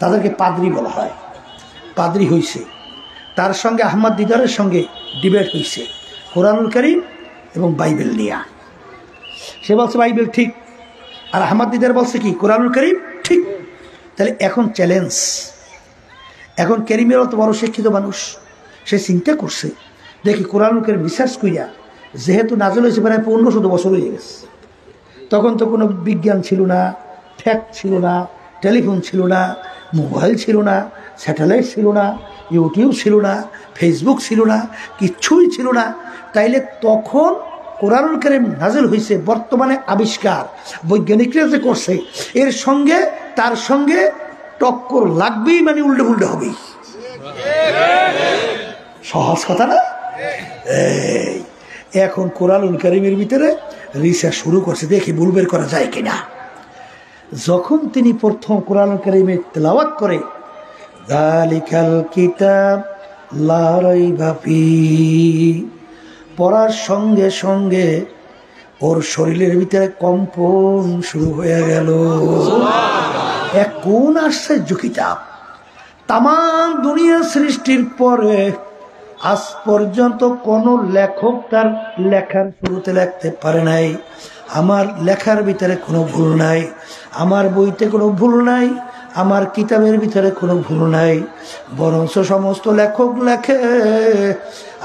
তাদেরকে পাদ্রী বলা হয়। পাদ্রী হয়েছে। তার সঙ্গে আহমদ দিদারের সঙ্গে ডিবেট হয়েছে কোরআনুল কারীম এবং বাইবেল নিয়ে। সে বলছে বাইবেল ঠিক, আর আহমদ দিদার বলছে কি কোরআনুল কারীম ঠিক। তাহলে এখন চ্যালেঞ্জ, এখন ক্যারিমের অত বড় শিক্ষিত মানুষ, সে চিন্তা করছে দেখি কোরআনুল কারীম রিসার্চ করিয়া, যেহেতু নাজল হয়েছে প্রায় 1500 বছর হয়ে গেছে, তখন তো কোনো বিজ্ঞান ছিল না, ফ্যাক্ট ছিল না, টেলিফোন ছিল না, মোবাইল ছিল না, স্যাটেলাইট ছিল না, ইউটিউব ছিল না, ফেসবুক ছিল না, কিচ্ছুই ছিল না। তাইলে তখন কোরআনুল কারীম নাজিল হয়েছে, বর্তমানে আবিষ্কার বৈজ্ঞানিকরা যে করছে, এর সঙ্গে তার সঙ্গে টক্কর লাগবেই, মানে উল্টে উল্টে হবেই। সহজ কথা না? এখন কোরআনুল কারীমের ভিতরে রিসার্চ শুরু করছে, দেখি ভুল বের করা যায় কিনা। যখন তিনি প্রথম কোরআনুল কারীমে তেলাওয়াত করে, যালিকাল কিতাব লা রাইবা ফীহি, পড়ার সঙ্গে সঙ্গে ওর শরীরের ভিতরে কম্পন শুরু হয়ে গেল। এক কোন আশ্চর্য কিতাব! তাম দুনিয়া সৃষ্টির পরে আজ পর্যন্ত কোন লেখক তার লেখার শুরুতে লিখতে পারে নাই আমার লেখার ভিতরে কোনো ভুল নাই, আমার বইতে কোনো ভুল নাই, আমার কিতাবের ভিতরে কোনো ভুল নাই। বরঞ্চ সমস্ত লেখক লেখে,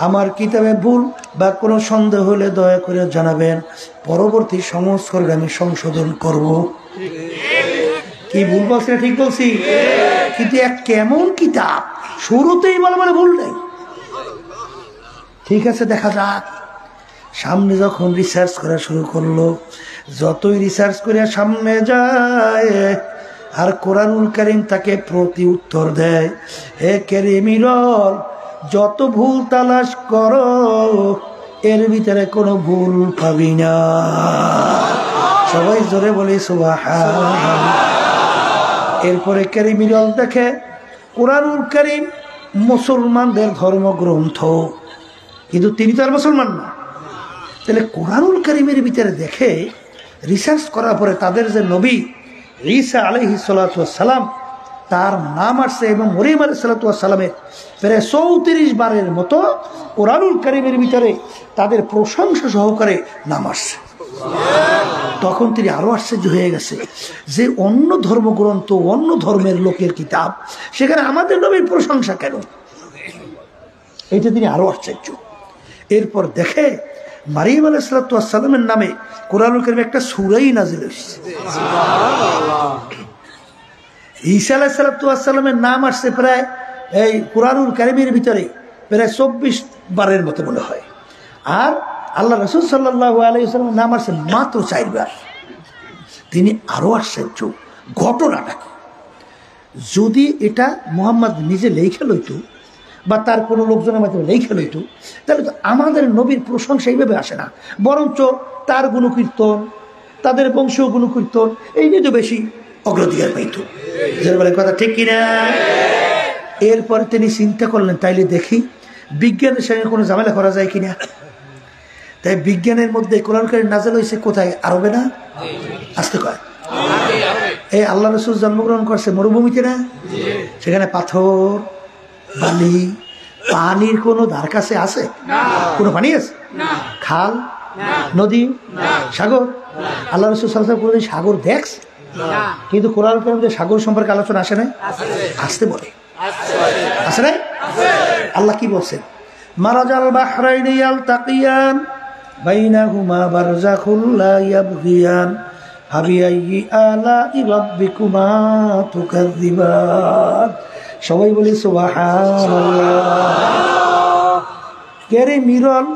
আমার কিতাবে ভুল বা কোনো সন্দেহ হলে দয়া করে জানাবেন, পরবর্তী সংস্করণে আমি সংশোধন করব। কি ভুল বলছি না ঠিক বলছি? কিন্তু এক কেমন কিতাব, শুরুতেই বলে ভুল নেই। ঠিক আছে, দেখা যাক। সামনে যখন রিসার্চ করা শুরু করলো, যতই রিসার্চ করে সামনে যায়, আর কোরআনুল কারীম তাকে প্রতি উত্তর দেয়, হে কারীমিল, যত ভুল তালাশ করো এর ভিতরে কোনো ভুল পাবি না। সবাই জোরে বলি সুবহানাল্লাহ। এরপরে কারীমিল দেখে কোরআনুল কারীম মুসলমানদের ধর্মগ্রন্থ, কিন্তু তিনি তো আর মুসলমান না। তাহলে কোরআনুল কারীমের ভিতরে দেখে রিসার্চ করার পরে তাদের যে নবী ঈসা আলাইহিস সালাতু ওয়াস সালাম, তার নাম আসছে, এবং মরিয়ম আলাইহিস সালাতু ওয়াস সালামের প্রায় 34 বারের মতো কোরআনুল কারীমের ভিতরে তাদের প্রশংসা সহকারে নাম আসছে। তখন তিনি আরো আশ্চর্য হয়ে গেছে যে অন্য ধর্মগ্রন্থ, অন্য ধর্মের লোকের কিতাব, সেখানে আমাদের নবীর প্রশংসা কেন? এইটা তিনি আরো আশ্চর্য। এরপর দেখে মারিয়াম আলাইহিস সালাতু ওয়াস সালামের নামে কোরআনুল কারীমে একটা সূরাই নাজিল হয়েছে। ঈসা আলাইহিস সালাতু ওয়াস সালামের নাম আসছে প্রায় এই কোরআনুল কারীমের ভিতরে প্রায় 24 বারের মতো মনে হয়, আর আল্লাহ রাসূল সাল্লাল্লাহু আলাইহি ওয়াসাল্লামের নাম আসছে মাত্র 4 বার। তিনি আরো আশ্চর্য, ঘটনাটা কি? যদি এটা মুহাম্মদ নিজে লেখা লইতো বা তার কোনো লোকজনের মাধ্যমে লেখা লইতো, তাহলে তো আমাদের নবীর প্রশংসা এইভাবে আসে না, বরঞ্চ তার গুণকীর্তন, তাদের বংশীয় গুণকীর্তন, এই নিয়ে তো বেশি অগ্রাধিকার পাইত। বলে কথা ঠিক কিনা? এরপরে তিনি চিন্তা করলেন, তাইলে দেখি বিজ্ঞানের সঙ্গে কোনো ঝামেলা করা যায় কিনা। তাই বিজ্ঞানের মধ্যে কোরআন কারীম নাযিল হয়েছে কোথায়? আরবে না? আসতে কয় এই আল্লাহ রাসূল জন্মগ্রহণ করছে মরুভূমিতে না? সেখানে পাথর, বালি, পানির কোনো ধার কাছে আছে? কোনো পানি আছে? খাল, নদী, সাগর? আল্লাহ রাসূল সাল্লাল্লাহু আলাইহি ওয়াসাল্লাম সাগর দেখছে, কিন্তু কোরআন কারীমে সাগর সম্পর্কে আলোচনা আসে না? আসতে বলে আসে না? আল্লাহ কি বলছেন? মারাজাল বাহরাইনি ইয়ালতাকিয়ান বাইনাহুমা বারযাখুল লা ইয়াবগিয়ান ফাবিআইয়ি আলা'i রাব্বিকুমা তুকাযযিবান। সবাই বলি সুবহানাল্লাহ। কেরে মিরল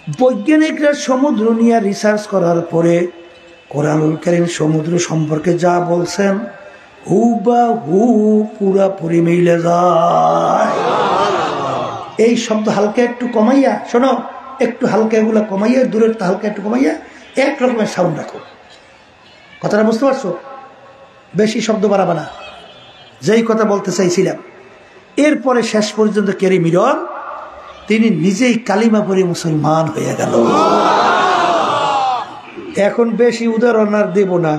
বৈজ্ঞানিকরা সমুদ্র নিয়ে রিসার্চ করার পরে কোরআনুল কারীম সমুদ্র সম্পর্কে যা বলছেন হুবাহু পুরাপুরি মিলে যায়। এই শব্দ হালকা একটু কমাইয়া, শোনো, একটু হালকা এগুলো কমাইয়া, দূরের তা হালকা একটু কমাইয়া এক রকমের সাউন্ড রাখো। কথাটা বুঝতে পারছো? বেশি শব্দ বাড়াবা না, যেই কথা বলতে চাইছিলাম। এরপরে শেষ পর্যন্ত কেরি মিরন তিনি নিজেই কালিমা পড়ে মুসলমান হয়ে গেল। এখন বেশি উদাহরণ আর দেব না,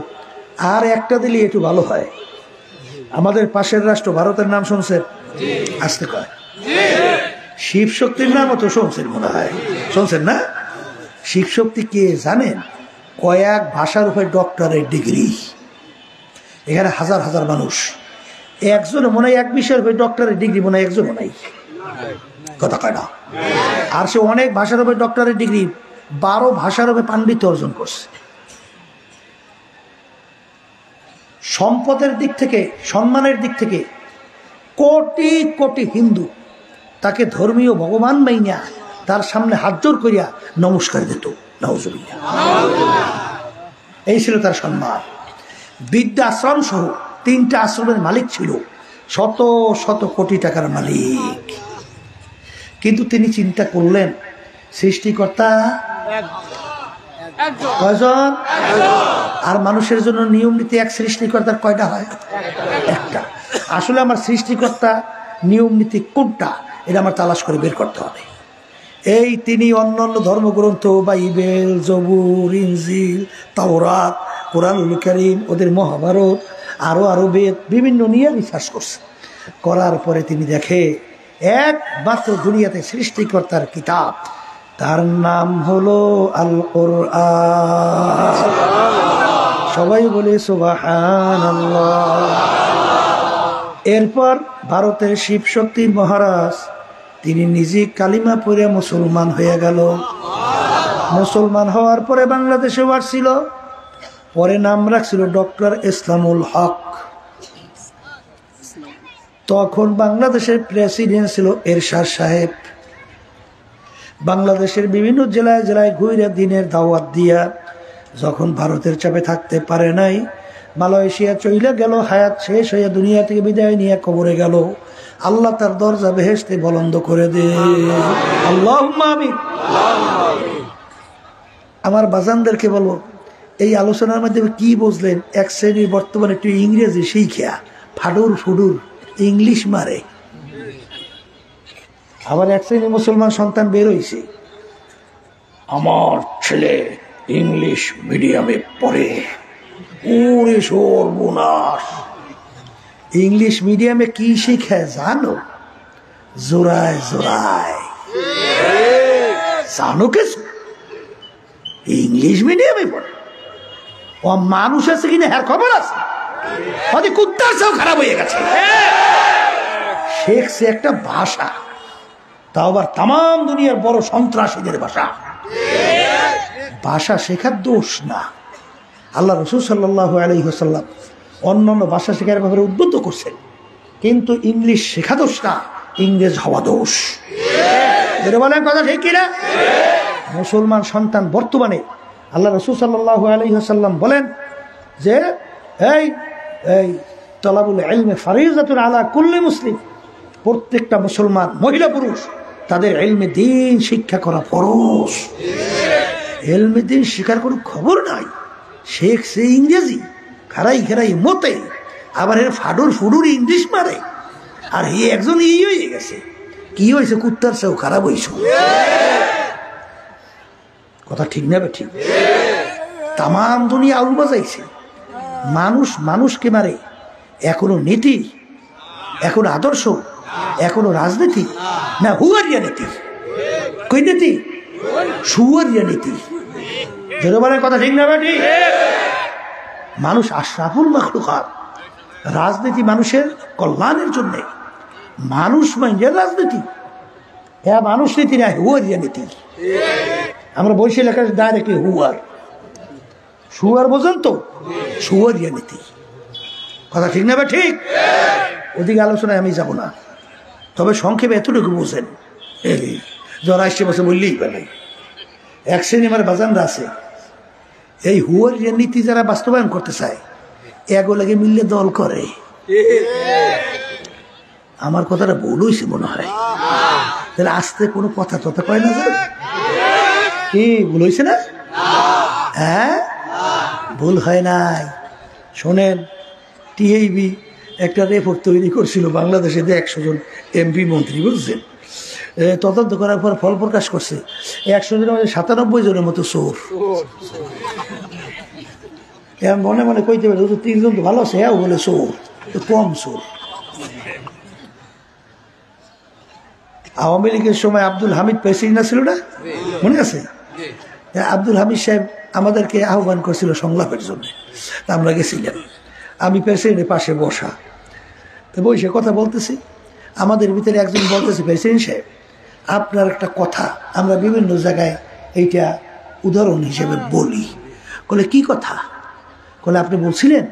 আর একটা দিলে একটু ভালো হয়। আমাদের পাশের রাষ্ট্র ভারতের নাম শুনছেন? আসতে কয় শিব শক্তির নামও তো শুনছেন মনে হয়, শুনছেন না? শিব শক্তি কে জানেন? কয়েক ভাষার উপরে ডক্টরের ডিগ্রি। এখানে হাজার হাজার মানুষ, একজনও মনে হয় এক বিষয়ের উপরে ডক্টরের ডিগ্রি মনে হয় একজনও নাই, কথা কয় না। আর সে অনেক ভাষার উপরে ডক্টরের ডিগ্রি, 12 ভাষার উপরে পাণ্ডিত্য অর্জন করছে। সম্পদের দিক থেকে, সম্মানের দিক থেকে কোটি কোটি হিন্দু তাকে ধর্মীয় ভগবান মাইনা তার সামনে হাত জোর করিয়া নমস্কার দিত। নাউজুবিল্লাহ। এই ছিল তার সম্মান। বিদ্যা আশ্রম সহ 3টা আশ্রমের মালিক ছিল, শত শত কোটি টাকার মালিক। কিন্তু তিনি চিন্তা করলেন সৃষ্টিকর্তা কয়জন, আর মানুষের জন্য নিয়ম নীতি এক, সৃষ্টিকর্তার কয়টা হয়? একটা। আসলে আমার সৃষ্টিকর্তা নিয়ম নীতি কোনটা, এটা আমার তালাশ করে বের করতে হবে। এই তিনি অন্যান্য ধর্মগ্রন্থ বাইবেল, জবুর, ইনজিল, তাওরাত, কোরআনুল কারীম, ওদের মহাভারত, আরো বেদ বিভিন্ন নিয়ে রিসার্চ করছে। করার পরে তিনি দেখে একমাত্র দুনিয়াতে সৃষ্টিকর্তার কিতাব, তার নাম হলো আল কোরআন। সবাই বলে সুবহানাল্লাহ। এরপর ভারতের শিব শক্তি মহারাজ তিনি নিজে কালিমা পড়ে মুসলমান হয়ে গেল। মুসলমান হওয়ার পরে বাংলাদেশে আসছিল, পরে নাম রাখছিল ডক্টর ইসলামুল হক। তখন বাংলাদেশের প্রেসিডেন্ট ছিল এরশাদ সাহেব। বাংলাদেশের বিভিন্ন জেলায় জেলায় ঘুরে দিনের দাওয়াত দিয়া যখন ভারতের চাপে থাকতে পারে নাই, মালয়েশিয়া চইলা গেল, হায়াত শেষ হইয়া দুনিয়া থেকে বিদায় নিয়ে কবরে গেল। আল্লাহ তার দরজা বেহেশতে বলন্দ করে দে, আল্লাহুম্মা আমিন। আমার বাজানদেরকে বলবো, এই আলোচনার মাধ্যমে কি বুঝলেন? এক শ্রেণীর বর্তমানে একটু ইংরেজি শিখা ফাডুর ফুডুর ইংলিশ মারে। আবার এক শ্রেণীর মুসলমান সন্তান বের হয়েছে, আমার ছেলে ইংলিশ মিডিয়ামে পড়ে। ওরে সর্বনাশ! ইংলিশ মিডিয়ামে কি শিখে জানো? জোড়ায় জোড়ায়। জানো কিছু? ইংলিশ মিডিয়ামে পড়ে। ও মানুষ আছে কিনা হ্যার খবর আছে? ওদের কুত্তার চেয়েও খারাপ হয়ে গেছে। শেখছে একটা ভাষা, তাও আবার তাম দুনিয়ার বড় সন্ত্রাসীদের ভাষা। ভাষা শেখার দোষ না। আল্লাহ রাসূল সাল্লাল্লাহু আলাইহি ওয়াসাল্লাম অন্যান্য ভাষা শেখার ব্যাপারে উদ্বুদ্ধ করছেন, কিন্তু ইংলিশ শেখা দোষ না, ইংরেজ হওয়া দোষ। বলেন কথা ঠিক কিনা? মুসলমান সন্তান বর্তমানে আল্লাহ রাসূল সাল্লাল্লাহু আলাইহি ওয়াসাল্লাম বলেন যে এই এই তলাবুল ইলমি ফারিজাতুন আলা কুল্লি মুসলিম, প্রত্যেকটা মুসলমান মহিলা পুরুষ তাদের ইলমে দ্বীন শিক্ষা করা ফরজ। ইলমে দ্বীন শিক্ষার কোনো খবর নাই, শেখছে ইংরেজি খারাই খারাই মতে, আবার এর ফাডুর ফুডুর ইংলিশ মারে। আর হে একজন হয়ে গেছে, কি হয়েছে? কুত্তার চেয়েও খারাপ হয়েছে। কথা ঠিক না? ঠিক। তাম দুনিয়া আউল বাজাইছে, মানুষ মানুষকে মারে। এখনো নীতি, এখনো আদর্শ, এখনো রাজনীতি না হুয়ারিয়া নীতি? কই নীতি? সুয়ারিয়া নীতি। জনগণের কথা ঠিক না? ঠিক। মানুষ আশরাফুল মাখলুকাত, রাজনীতি মানুষের কল্যাণের জন্য। মানুষ মাইন্ডের রাজনীতি, হ্যাঁ মানুষ নীতি না, হুয়ারিয়া নীতি। আমরা বসে লেখা ডাইরেক্টলি হুয়ার, সুয়ার বোঝেন তো? সুয়ারিয়া নীতি। কথা ঠিক না? ঠিক। ওদিকে আলোচনায় আমি যাব না, তবে সংক্ষেপে এতটুকু বোঝেন, যারা আসছে বসে বললেই পারে এক শ্রেণী আমার বাজানরা আছে, এই হুয়ার নীতি যারা বাস্তবায়ন করতে চায় এগুলোকে মিললে দল করে। আমার কথাটা ভুল হয়েছে মনে হয়, তাহলে আস্তে কোনো কথা টথা কয় না যায়, কি ভুল হয়েছে না? হ্যাঁ, ভুল হয় নাই। শোনেন, টিআইবি একটা রিপোর্ট তৈরি করছিল বাংলাদেশে 100 জন এমপি মন্ত্রী, বুঝছেন, তদন্ত করার পর ফল প্রকাশ করছে 100 জনের মধ্যে 97 জনের মতো চোর। মনে মনে কইতে পারে 3 জন তো ভালো আছে, হ্যাঁ বলে চোর, কম চোর। আওয়ামী লীগের সময় আব্দুল হামিদ প্রেসিডেন্ট ছিল না, মনে আছে? আব্দুল হামিদ সাহেব আমাদেরকে আহ্বান করছিল সংলাপের জন্য, আমরা গেছিলাম। আমি প্রেসিডেন্টের পাশে বসা, তো বসে কথা বলতেছি। আমাদের ভিতরে একজন বলতেছে, প্রেসিডেন্ট সাহেব আপনার একটা কথা আমরা বিভিন্ন জায়গায় এইটা উদাহরণ হিসেবে বলি। বলে কি কথা? বলে আপনি বলছিলেন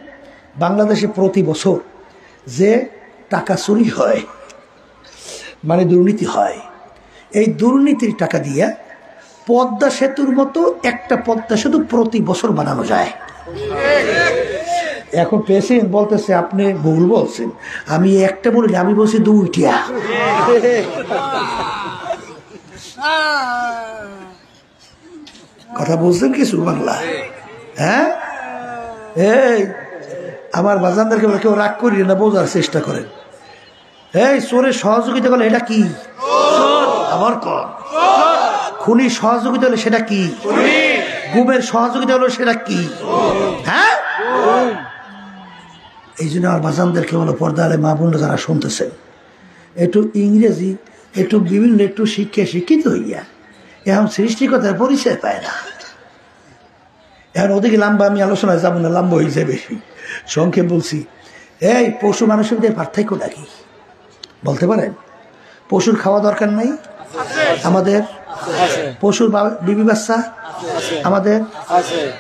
বাংলাদেশে প্রতি বছর যে টাকা চুরি হয়, মানে দুর্নীতি হয়, এই দুর্নীতির টাকা দিয়ে পদ্মা সেতুর মতো একটা পদ্মা সেতু প্রতি বছর বানানো যায়। এখন প্রেসিডেন্ট বলতেছে আপনি ভুল বলছেন। আমি একটা বলিনি, আমি বলছি 2টা। কথা বলছেন কিছু বাংলা? হ্যাঁ, এই আমার বাজানদেরকে কেউ রাগ করি না, বোঝার চেষ্টা করেন। এই চোরের সহযোগিতা করলে এটা কি? আবার কর। খুনি সহযোগিতা হলে সেটা কি? গুমের সহযোগিতা হলো সেটা কি? হ্যাঁ, এই জন্য আমার বাজানদেরকে বলো, পর্দারে মা বোনরা যারা শুনতেছেন, একটু ইংরেজি, একটু বিভিন্ন একটু শিক্ষিত হইয়া এখন সৃষ্টিকতার পরিচয় পায় না। এখন ওদিকে লম্বা আমি আলোচনায় যাবো না, লম্বা হয়ে যায় বেশি, সংক্ষেপ বলছি। এই পশু মানুষের মধ্যে পার্থক্যটা কি বলতে পারেন? পশুর খাওয়া দরকার নাই আমাদের, পশুর বিবি বাচ্চা আমাদের,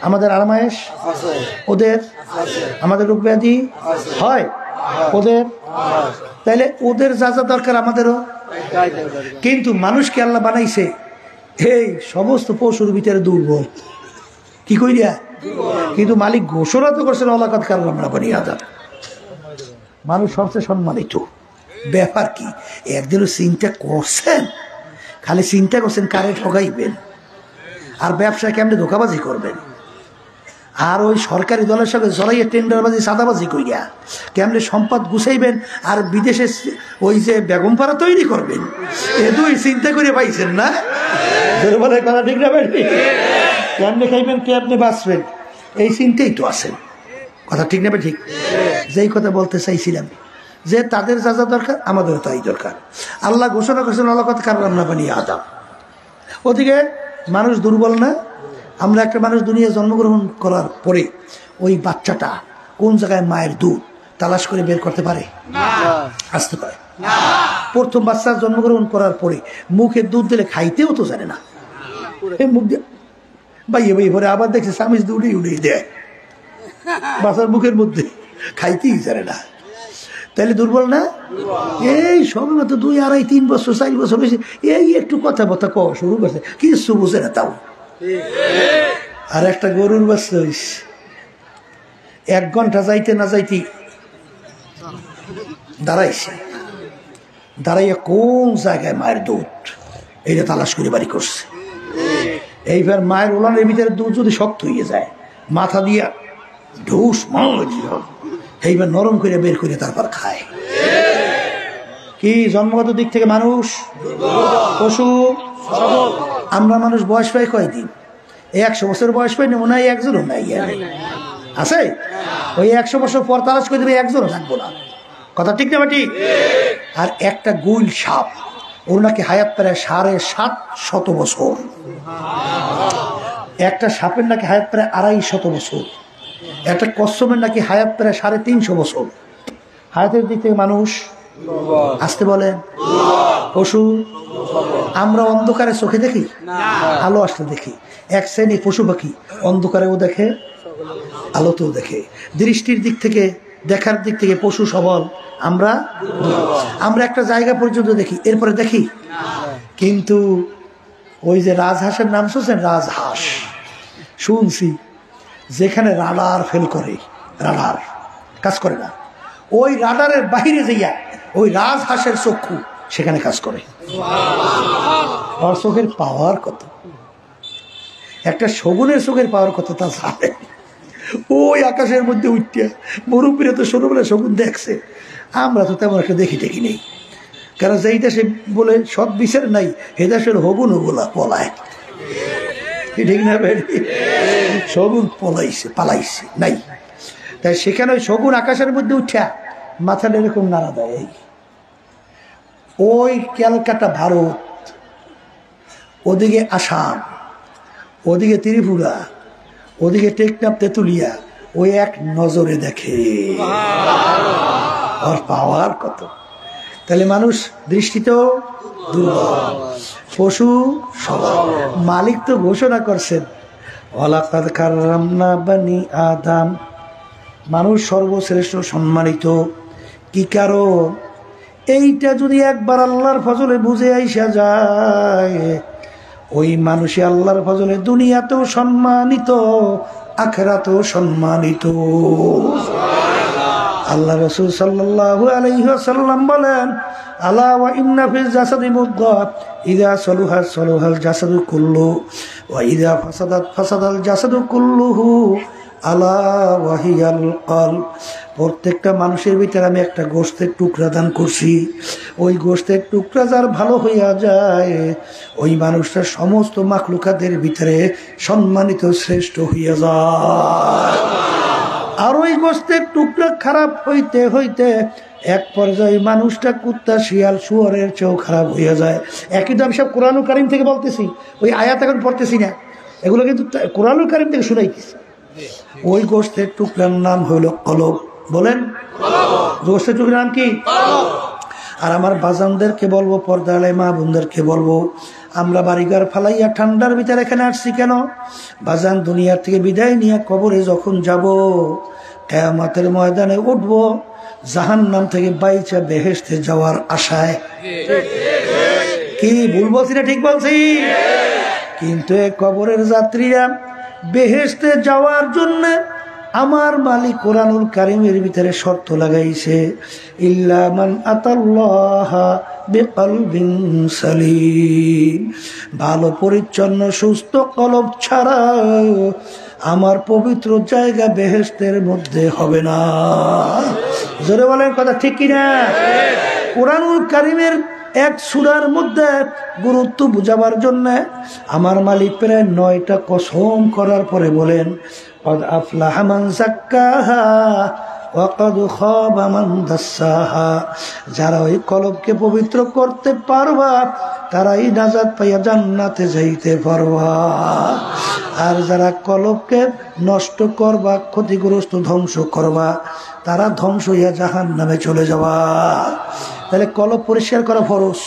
আমাদের আরামায়েশ ওদের, আমাদের রোগ ব্যাধি হয় ওদের, তাইলে ওদের যা যা দরকার আমাদেরও। কিন্তু মানুষকে আল্লাহ বানাইছে এই সমস্ত পশুর ভিতরে দুর্বল, কি কইরা? কিন্তু মালিক ঘোষণা তো করছেন অলাকাত কারণ আমরা বানি আদার, মানুষ সবচেয়ে সম্মানিত। ব্যাপার কি একদিনও চিন্তা করছেন? খালি চিন্তা করছেন কারে ঠকাইবেন আর ব্যবসায় কেমনে ধোকাবাজি করবেন, আর ওই সরকারি দলের সঙ্গে জড়াইয়া টেন্ডারবাজি সাদাবাজি করিয়া কেমনে সম্পদ গুছাইবেন আর বিদেশে ওই যে বেগম পাড়া তৈরি করবেন, এ দুই চিন্তা করে পাইছেন না? বলে কথা ঠিক না ভাই? কেমনে খাইবেন, কেমনে বাঁচবেন, এই চিন্তাই তো আছেন। কথা ঠিক না ভাই? ঠিক। যেই কথা বলতে চাইছিলাম যে তাদের যা যা দরকার আমাদেরও তাই দরকার। আল্লাহ ঘোষণা করছেন অলকত কারণ আমরা বানি আদম। ওদিকে মানুষ দুর্বল না? আমরা একটা মানুষ দুনিয়া জন্মগ্রহণ করার পরে ওই বাচ্চাটা কোন জায়গায় মায়ের দুধ তালাশ করে বের করতে পারে? আসতে পারে। প্রথম বাচ্চা জন্মগ্রহণ করার পরে মুখে দুধ দিলে খাইতেও তো জানে না, মুখ দিয়ে বাইয়ে বাইয়ে পরে আবার দেখছে স্বামীজ দুধই উড়িয়ে দেয় বাচ্চার মুখের মধ্যে, খাইতেই জানে না। তাহলে দুর্বল না? এই সবে মাত্র 2, 2.5, 3 বছর 4 বছর হয়েছে, এই একটু কথাবার্তা কওয়া শুরু করছে, কিছু বুঝে না তাও। আর একটা গরুর বাচ্চা হয়েছে 1 ঘন্টা যাইতে না যাইতে দাঁড়াইছে, দাঁড়াইয়া কোন জায়গায় মায়ের দুধ এইটা তালাশ করে বাড়ি করছে। এইবার মায়ের ওলানের ভিতরে দুধ যদি শক্ত হয়ে যায়, মাথা দিয়া ঢুস এইবার নরম করে বের করে তারপর খায়। কি জন্মগত দিক থেকে মানুষ পশু? আমরা মানুষ বয়স পাই কয়দিন? 100 বছর বয়স পাই না, মনে হয় একজনও নাই আছে। ওই 100 বছর পর তালাশ করে দেবে, একজনও থাকবো না। কথা ঠিক না ঠিক? আর একটা গুইল সাপ, ওর নাকি হায়াত প্রায় 750 বছর। একটা সাপের নাকি হায়াত প্রায় 250 বছর। একটা কচ্ছপের নাকি হায়াত প্রায় 350 বছর। হায়াতের দিক থেকে মানুষ আসতে বলেন পশু। আমরা অন্ধকারে চোখে দেখি, আলো আসলে দেখি। এক শ্রেণী পশু পাখি অন্ধকারেও দেখে, আলোতেও দেখে। দৃষ্টির দিক থেকে, দেখার দিক থেকে পশু সবল, আমরা একটা জায়গা পর্যন্ত দেখি, এরপরে দেখি। কিন্তু ওই যে রাজহাঁসের নাম শুনছেন? রাজহাঁস শুনছি, যেখানে রাডার ফেল করে, রাডার কাজ করে না, ওই রাডারের বাহিরে যাইয়া ওই রাজহাঁসের চক্ষু সেখানে কাজ করে। আর চোখের পাওয়ার কত, একটা শগুনের চোখের পাওয়ার কত তা জানে। ওই আকাশের মধ্যে উঠিয়া মুরব্বীরা তো ছোটবেলায় শগুন দেখছে, আমরা তো তেমন একটা দেখি নেই, কারণ যেই দেশে বলে সৎ বিচার নাই এ দেশের হগুন ওগুলা পলায়, ঠিক না ভাই? শগুন পালাইছে নাই, তাই সেখানে ওই শগুন আকাশের মধ্যে উঠা মাথাটা এরকম নাড়া দেয়। ওই ক্যালকাটা ভারত, ওদিকে আসাম, ওদিকে ত্রিপুরা, ওদিকে টেকনাফ তেতুলিয়া, ওই এক নজরে দেখে। আর পাওয়ার কত! তাহলে মানুষ দৃষ্টিতেও দুর্বল, পশু সবল। মালিক তো ঘোষণা করছেন, ওয়ালাকাদ কাররামনা বানি আদম, মানুষ সর্বশ্রেষ্ঠ সম্মানিত। কি কারণ? এইটা যদি একবার আল্লাহর ফজলে বুঝে আইসা যায়, ওই মানুষে আল্লাহর ফজলে দুনিয়াতেও সম্মানিত, আখিরাতেও সম্মানিত। আল্লাহ রাসূল সাল্লাল্লাহু আলাইহি ওয়াসাল্লাম বলেন, আলা ওয়া ইন্না ফিল জাসাদি মুদগাহ ইযা সালুহা সালুহাল জাসাদু কুল্লু ওয়া ইযা ফাসাদাত ফাসাদাল জাসাদু কুল্লুহু আলা ওয়া হিয়াল কলব। প্রত্যেকটা মানুষের ভিতরে আমি একটা গোশতের টুকরা দান করছি, ওই গোশতের টুকরা যার ভালো হইয়া যায়, ওই মানুষটা সমস্ত মাখলুকাতের ভিতরে সম্মানিত শ্রেষ্ঠ হইয়া যায়। আর ওই গোশতের টুকরা খারাপ হইতে হইতে এক পর্যায়ে মানুষটা কুত্তা শিয়াল শুয়োরের চেয়েও খারাপ হইয়া যায়। একই তো আমি সব কোরআনুল কারীম থেকে বলতেছি, ওই আয়াত এখন পড়তেছি না, এগুলো কিন্তু কোরআনুল কারীম থেকে শুনাইতেছি। ওই গোশতের টুকরার নাম হইল কলব। বলেন, গোশতের টুকরার নাম কি? আর আমার বাজানদেরকে বলবো, পর্দালে মা বোনদেরকে বলবো, আমরা বাড়িঘর ফালাইয়া ঠান্ডার ভিতরে এখানে আসছি কেন? বাজান, দুনিয়ার থেকে বিদায় নিয়ে কবরে যখন যাব, কিয়ামতের ময়দানে উঠবো, জাহান্নাম থেকে বাইচা বেহেশতে যাওয়ার আশায়। কি ভুল বলছি না ঠিক বলছি? কিন্তু এই কবরের যাত্রীরা বেহেশতে যাওয়ার জন্য আমার মালিক কোরআনুল কারীমের ভিতরে শর্ত লাগাইছে, ইল্লা মান আতাল্লাহা বিকলবিন সালিম। ভালো পরিচ্ছন্ন সুস্থ কলব ছাড়া আমার পবিত্র জায়গা বেহেশতের মধ্যে হবে না। জোরে বলেন কথা ঠিক কিনা? কোরআনুল কারীমের এক সূরার মধ্যে গুরুত্ব বুঝাবার জন্য আমার মালিক প্রায় 9টা কসম করার পরে বলেন, قد أفلح من زكاها وقد خاب من دساها। যারা ওই কলবকে পবিত্র করতে পারবা তারাই নাজাত পাইয়া জান্নাতে যাইতে পারবা, আর যারা কলবকে নষ্ট করবা, ক্ষতিগ্রস্ত ধ্বংস করবা, তারা ধ্বংস হইয়া জাহান্নামে চলে যাবা। তাহলে কলব পরিষ্কার করা ফরজ।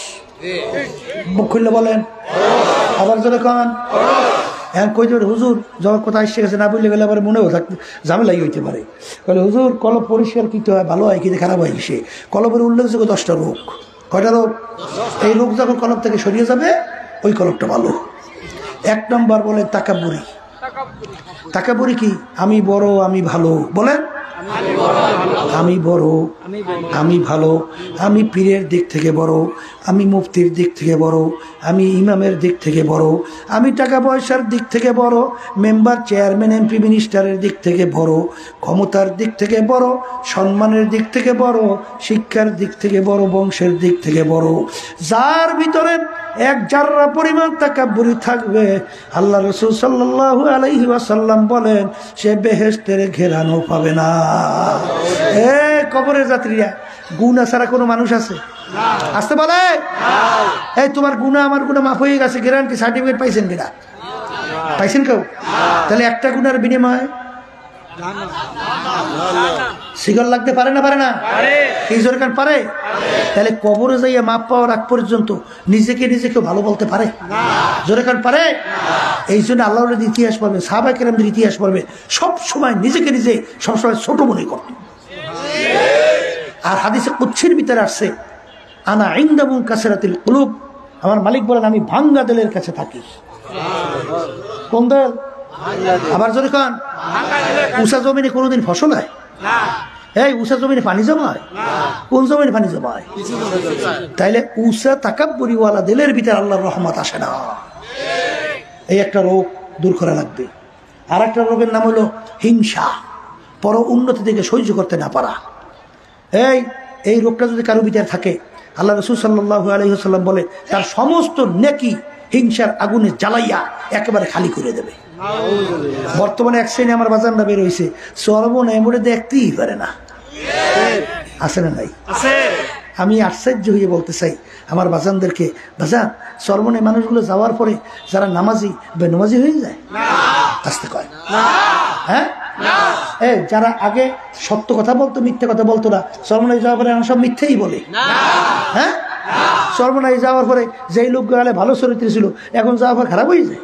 মুখ খুললে বলেন, আবার জোরে কন। এখন কই দেবে হুজুর, যখন কোথায় এসে গেছে না বললে গেলে আবার মনেও থাকতে ঝামেলাই হইতে পারে। বলে হুজুর, কলব পরিষ্কার কিতে হয়, ভালো হয় কিতে খারাপ হয় কিসে? কলবের উল্লেখযোগ্য 10টা রোগ। কয়টা রোগ? এই রোগ যখন কলব থেকে সরিয়ে যাবে, ওই কলবটা ভালো। 1 নম্বর বলে তাকাব্বুরি। তাকাব্বুরি কি? আমি বড়, আমি ভালো। বলেন, আমি বড়, আমি ভালো, আমি পীরের দিক থেকে বড়, আমি মুফতির দিক থেকে বড়, আমি ইমামের দিক থেকে বড়, আমি টাকা পয়সার দিক থেকে বড়, মেম্বার চেয়ারম্যান এমপি মিনিস্টারের দিক থেকে বড়, ক্ষমতার দিক থেকে বড়, সম্মানের দিক থেকে বড়, শিক্ষার দিক থেকে বড়, বংশের দিক থেকে বড়। যার ভিতরে এক জাররা পরিমাণ তাকাব্বুরি থাকবে, আল্লাহ রাসূল সাল্লাল্লাহু আলাইহি ওয়াসাল্লাম বলেন, সে বেহেশতের ঘেরানো পাবে না। এ কবরের যাত্রীরা, গুনাহ ছাড়া কোনো মানুষ আছে? আসতে বলে, এই তোমার গুনাহ আমার গুনাহ মাফ হয়ে গেছে, গ্যারান্টি সার্টিফিকেট পাইছেন কিনা? পাইছেন কেউ? তাহলে একটা গুনার বিনিময়ে শিকল লাগতে পারে না? পারে না? এই জোরকান পারে? তাহলে কবরে যাইয়া মাপ পাওয়ার আগ পর্যন্ত নিজেকে নিজেকে ভালো বলতে পারে? জোরকান পারে? এই জন্য আল্লাহর ইতিহাস পড়বে, সাহাবায়ে কেরামদের ইতিহাস পড়বে, সব সময় নিজেকে নিজে সবসময় ছোট মনে করত। আর হাদিসে কুদসির ভিতরে আসছে, আনা ইনদা মুনকাসিরাতিল কুলুব, আমার মালিক বলেন আমি ভাঙ্গা দেলের কাছে থাকি। কোন দেল? আবার যদি কন উষা জমিনে কোনোদিন ফসল হয়? এই উষা জমিনে পানি জমায়? কোন জমিনে পানি জমায়? তাইলে উষা তাকাব্বুরিওয়ালা দিলের ভিতরে আল্লাহর রহমত আসে না। এই একটা রোগ দূর করা লাগবে। আর একটা রোগের নাম হলো হিংসা, পর উন্নতি থেকে সহ্য করতে না পারা। এই রোগটা যদি কারো ভিতরে থাকে, আল্লাহ রাসূল সাল্লাল্লাহু আলাইহি ওয়াসাল্লাম বলে তার সমস্ত নেকি হিংসার আগুনে জ্বালাইয়া একেবারে খালি করে দেবে। বর্তমানে এক শ্রেণী আমার বাজানরা বের হয়েছে, সর্বনা এমরে দেখতেই পারে না। আছে না নাই? আমি আশ্চর্য হয়ে বলতে চাই আমার বাজানদেরকে, বাজান সর্বনে মানুষগুলো যাওয়ার পরে যারা নামাজি বেনামাজি হয়ে যায়? আসতে কয় হ্যাঁ, যারা আগে সত্য কথা বলতো মিথ্যে কথা বলতো না, সর্বনায় যাওয়ার পরে সব মিথ্যেই বলে। হ্যাঁ, সর্বনায় যাওয়ার পরে যেই লোক গেলে ভালো চরিত্র ছিল এখন যাওয়ার পর খারাপ হয়ে যায়।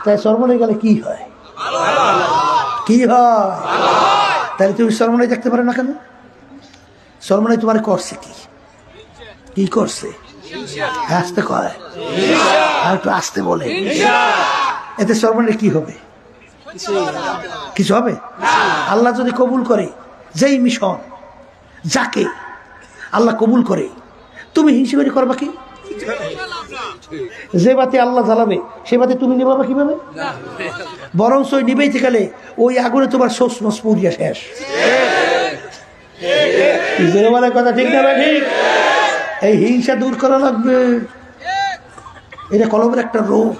তাই সর্বনায় গেলে কি হয়? কি হয়? তাহলে তুমি সর্বনায় দেখতে পারো না কেন? সর্বনায় তোমার করছে কি? কি করছে? আসতে কয় আর একটু আসতে বলে। এতে সর্বনায় কি হবে? কিছু হবে? আল্লাহ যদি কবুল করে, যেই মিশন যাকে আল্লাহ কবুল করে, তুমি হিংসা করে করবা কি? যে বাতি আল্লাহ জ্বালাবে সে বাতি তুমি নিবাবা কিভাবে? বরং ওই নিবেইতে গেলে ওই আগুনে তোমার সোস মস পুড়িয়া শেষ। কথা ঠিক না? ঠিক। এই হিংসা দূর করা লাগবে। এটা কলমের একটা রোগ।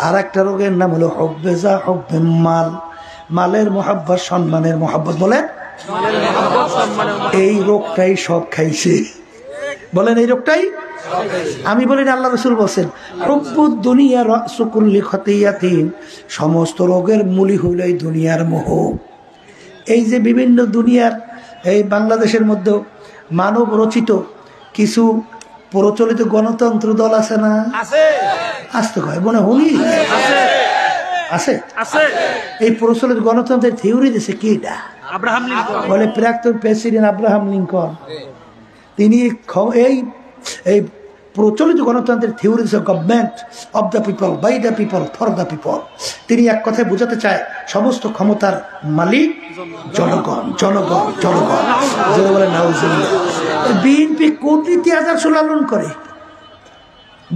আর একটা রোগের নাম হলো হব্বেজা হব্বে মাল, মালের মোহাব্বত, সম্মানের মোহাব্বত। বলেন এই রোগটাই সব খাইছে। বলেন এই রোগটাই। আমি বলি না, আল্লাহ রাসূল বলেন হুব্বুদ দুনিয়া রাসু কুল্লি খতিয়াতিন, সমস্ত রোগের মূলই হইল এই দুনিয়ার মোহ। এই যে বিভিন্ন দুনিয়ার এই বাংলাদেশের মধ্যে মানব রচিত কিছু প্রচলিত গণতন্ত্র দল আছে না? আসতে কয় মনে হলি আছে। এই প্রচলিত গণতন্ত্রের থিওরি দিছে কি? এটা আব্রাহাম লিঙ্কন। বলে প্রাক্তন প্রেসিডেন্ট আব্রাহাম লিঙ্কন। তিনি এই প্রচলিত গণতন্ত্রের থিওরি দিছে government of the people, by the people, for the people. তিনি এক কথায় বোঝাতে চায় সমস্ত ক্ষমতার মালিক জনগণ, জনগণ, জনগণ। বলে নাউজুবিল্লাহ। বিএনপি কোন রীতি আদর্শ লালন করে?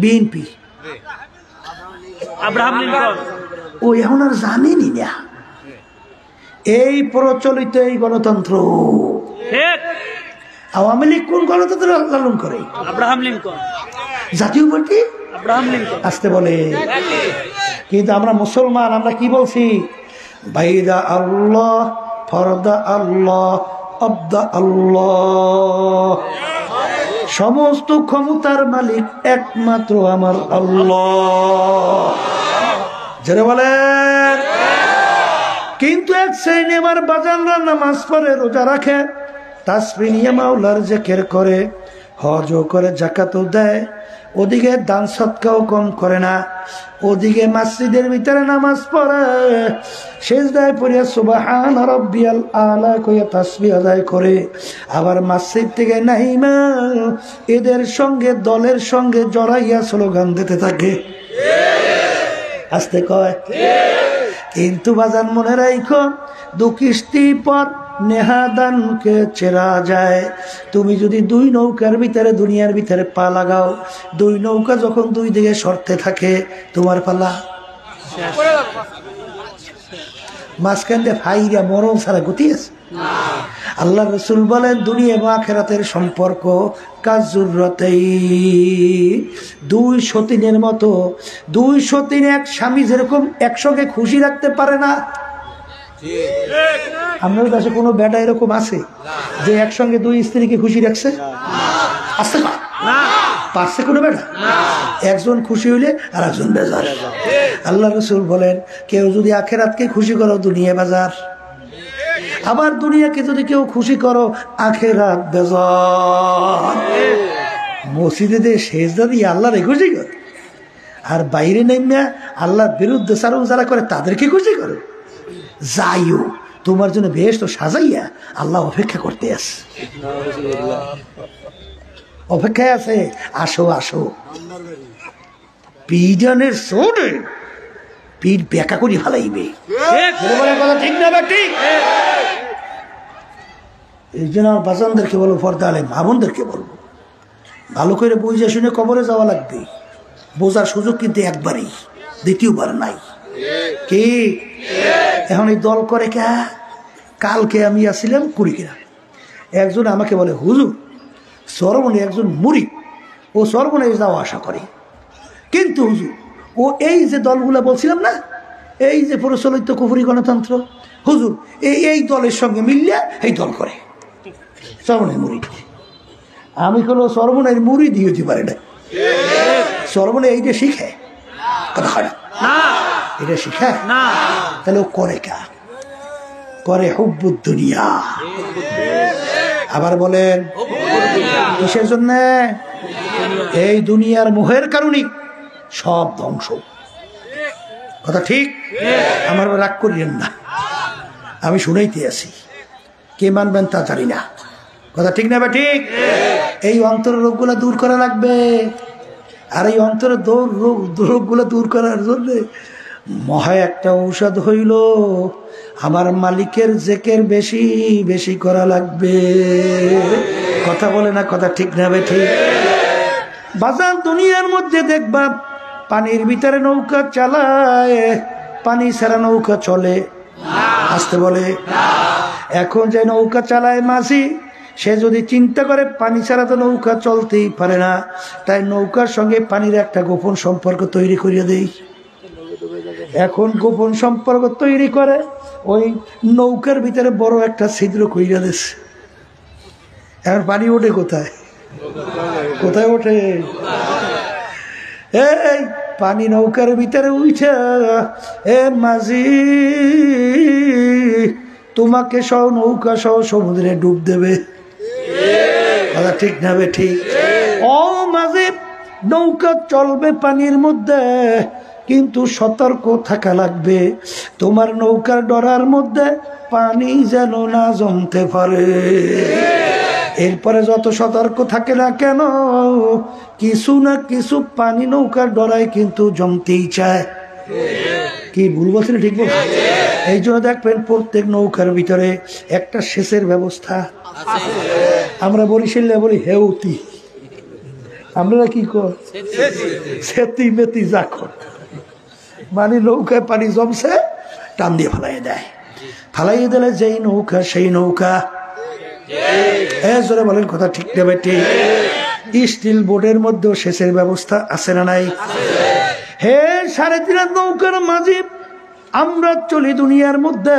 বিএনপি আব্রাহাম লিঙ্কন ও এখন আর জানেনি না এই প্রচলিত এই গণতন্ত্র। আওয়ামী লীগ কোন গণতন্ত্র লালন করে? Abraham Lincoln. জাতীয় পার্টি আব্রাহাম লিঙ্কন আসতে বলে। কিন্তু আমরা মুসলমান, আমরা কি বলছি? বাইদা আল্লাহ, ফরদা আল্লাহ, অবদা আল্লাহ। সমস্ত ক্ষমতার মালিক একমাত্র আমার আল্লাহ। যারা বলেন। কিন্তু এক শ্রেণী আমার বাজানরা নামাজ পড়ে, রোজা রাখে, তাসবিহ নিয়ে মাওলার জিকির করে, হজও করে, যাকাতও দেয়, ওদিকে দান সদকাও কম করে না, ওদিকে মসজিদের ভিতরে নামাজ পড়ে, সিজদায় পড়িয়া সুবহান রাব্বিয়াল আলা কইয়া তাসবিহ আদায় করে, আবার মসজিদ থেকে নাহিমা এদের সঙ্গে দলের সঙ্গে জড়াইয়া স্লোগান দিতে থাকে। আসতে কয়। কিন্তু বাজান মনে রাখো, দু কিস্তি পর নেহাদানকে চেরা যায়। তুমি যদি দুই নৌকার ভিতরে দুনিয়ার ভিতরে পা লাগাও, দুই নৌকা যখন দুই দিকে সরতে থাকে, তোমার পালা মাঝখান দিয়ে ফাইরা মরণ ছাড়া গতি আছে? আল্লাহ রাসূল বলেন দুনিয়া এবং আখিরাতের সম্পর্ক কাজুরতেই, দুই সতীনের মতো। দুই সতীন এক স্বামী যেরকম একসঙ্গে খুশি রাখতে পারে না। আপনার কাছে কোনো বেটা এরকম আছে যে একসঙ্গে দুই স্ত্রীকে খুশি রাখছে? আছে না? পারছে কোনো বেটা? একজন খুশি হইলে আর একজন বেজার। আল্লাহ রাসূল বলেন কেউ যদি আখিরাতকে খুশি করো, দুনিয়া বাজার। আবার দুনিয়াকে যদি কেউ খুশি করো, আখিরাত বেজার। মসজিদে সেজদা দিয়ে আল্লাহরে খুশি করে, আর বাইরে নেমে আল্লাহর বিরুদ্ধে চারণ যারা করে তাদেরকে খুশি করো। যাইও, তোমার জন্য বেশ তো সাজাইয়া আল্লাহ অপেক্ষা করতে আছে। অপেক্ষায় আছে, আসো আসো। পিডানের সোডে পিঠ বেকা করি ফেলাইবে, কথা ঠিক না? ঠিক। এই জন্য আমার বাজানদেরকে বলবো, পর্দা আলে মা বোনদেরকে বলবো, ভালো করে বুঝে শুনে কবরে যাওয়া লাগবে। বোঝার সুযোগ কিন্তু একবারই, দ্বিতীয়বার নাই। কি এখন এই দল করে কে? কালকে আমি আসছিলাম কুড়িগ্রাম, একজন আমাকে বলে, হুজুর সরবনে একজন মুরিদ, ও সরবনে যাওয়া আশা করে, কিন্তু হুজুর ও এই যে দলগুলা বলছিলাম না, এই যে প্রচলিত কুফরি গণতন্ত্র, হুজুর এই দলের সঙ্গে মিললে এই দল করে সরবনের মুরিদ। আমি হলো সরবনের মুরিদ হতে পারে না, সরবনে এইটা শিখে, কথা হয় না, এটা শিখে না, তাহলে ও করে কা? করে হুব্বুদ দুনিয়া। আবার বলেন কিসের জন্য? এই দুনিয়ার মোহের কারণে সব ধ্বংস। কথা ঠিক? আমার রাগ করিলেন না, আমি শুনাইতে আছি, কে মানবেন তা জানি না। কথা ঠিক না? ঠিক। এই অন্তরের রোগগুলা দূর করা লাগবে, আর এই অন্তরের রোগগুলা দূর করার জন্য মহা একটা ঔষধ হইল আমার মালিকের জেকের বেশি বেশি করা লাগবে। কথা বলে না? কথা ঠিক না? ঠিক। বাজার দুনিয়ার মধ্যে দেখবা পানির ভিতরে নৌকা চালায়, পানি ছাড়া নৌকা চলে, আসতে বলে। এখন যে নৌকা চালায় মাঝি, সে যদি চিন্তা করে পানি ছাড়া তো নৌকা চলতেই পারে না, তাই নৌকার সঙ্গে পানির একটা গোপন সম্পর্ক তৈরি করিয়া দেই। এখন গোপন সম্পর্ক তৈরি করে ওই নৌকার ভিতরে বড় একটা ছিদ্র কইরা দিছে। এখন পানি ওঠে কোথায়? কোথায় ওঠে? এই পানি নৌকার ভিতরে উঠে, এ মাঝি তোমাকে সহ নৌকা সহ সমুদ্রে ডুব দেবে। কথা ঠিক না? ঠিক। ও মাঝি, নৌকা চলবে পানির মধ্যে, কিন্তু সতর্ক থাকা লাগবে। তোমার নৌকার ডরার মধ্যে পানি যেন না জমতে পারে। এরপরে যত সতর্ক থাকে না কেন, কিছু না কিছু পানি নৌকার ডরায় কিন্তু জমতেই চায়। কি ভুল বলছি না ঠিক বলছি? এই জন্য দেখবেন প্রত্যেক নৌকার ভিতরে একটা সেচের ব্যবস্থা। আমরা বরিশালে বলি হেউতি, আমরা কি কর সেতি মেতি যাখন, মানে নৌকায় পানি জমছে টান দিয়ে ফালাই দেয়। ফালাই দিলে যেই নৌকা সেই নৌকা। জোরে বলেন কথা ঠিক না? ঠিক। স্টিল বোর্ডের মধ্যেও সেচের ব্যবস্থা আছে না নাই? হে 3.5 নৌকার মাঝি, আমরা চলি দুনিয়ার মধ্যে,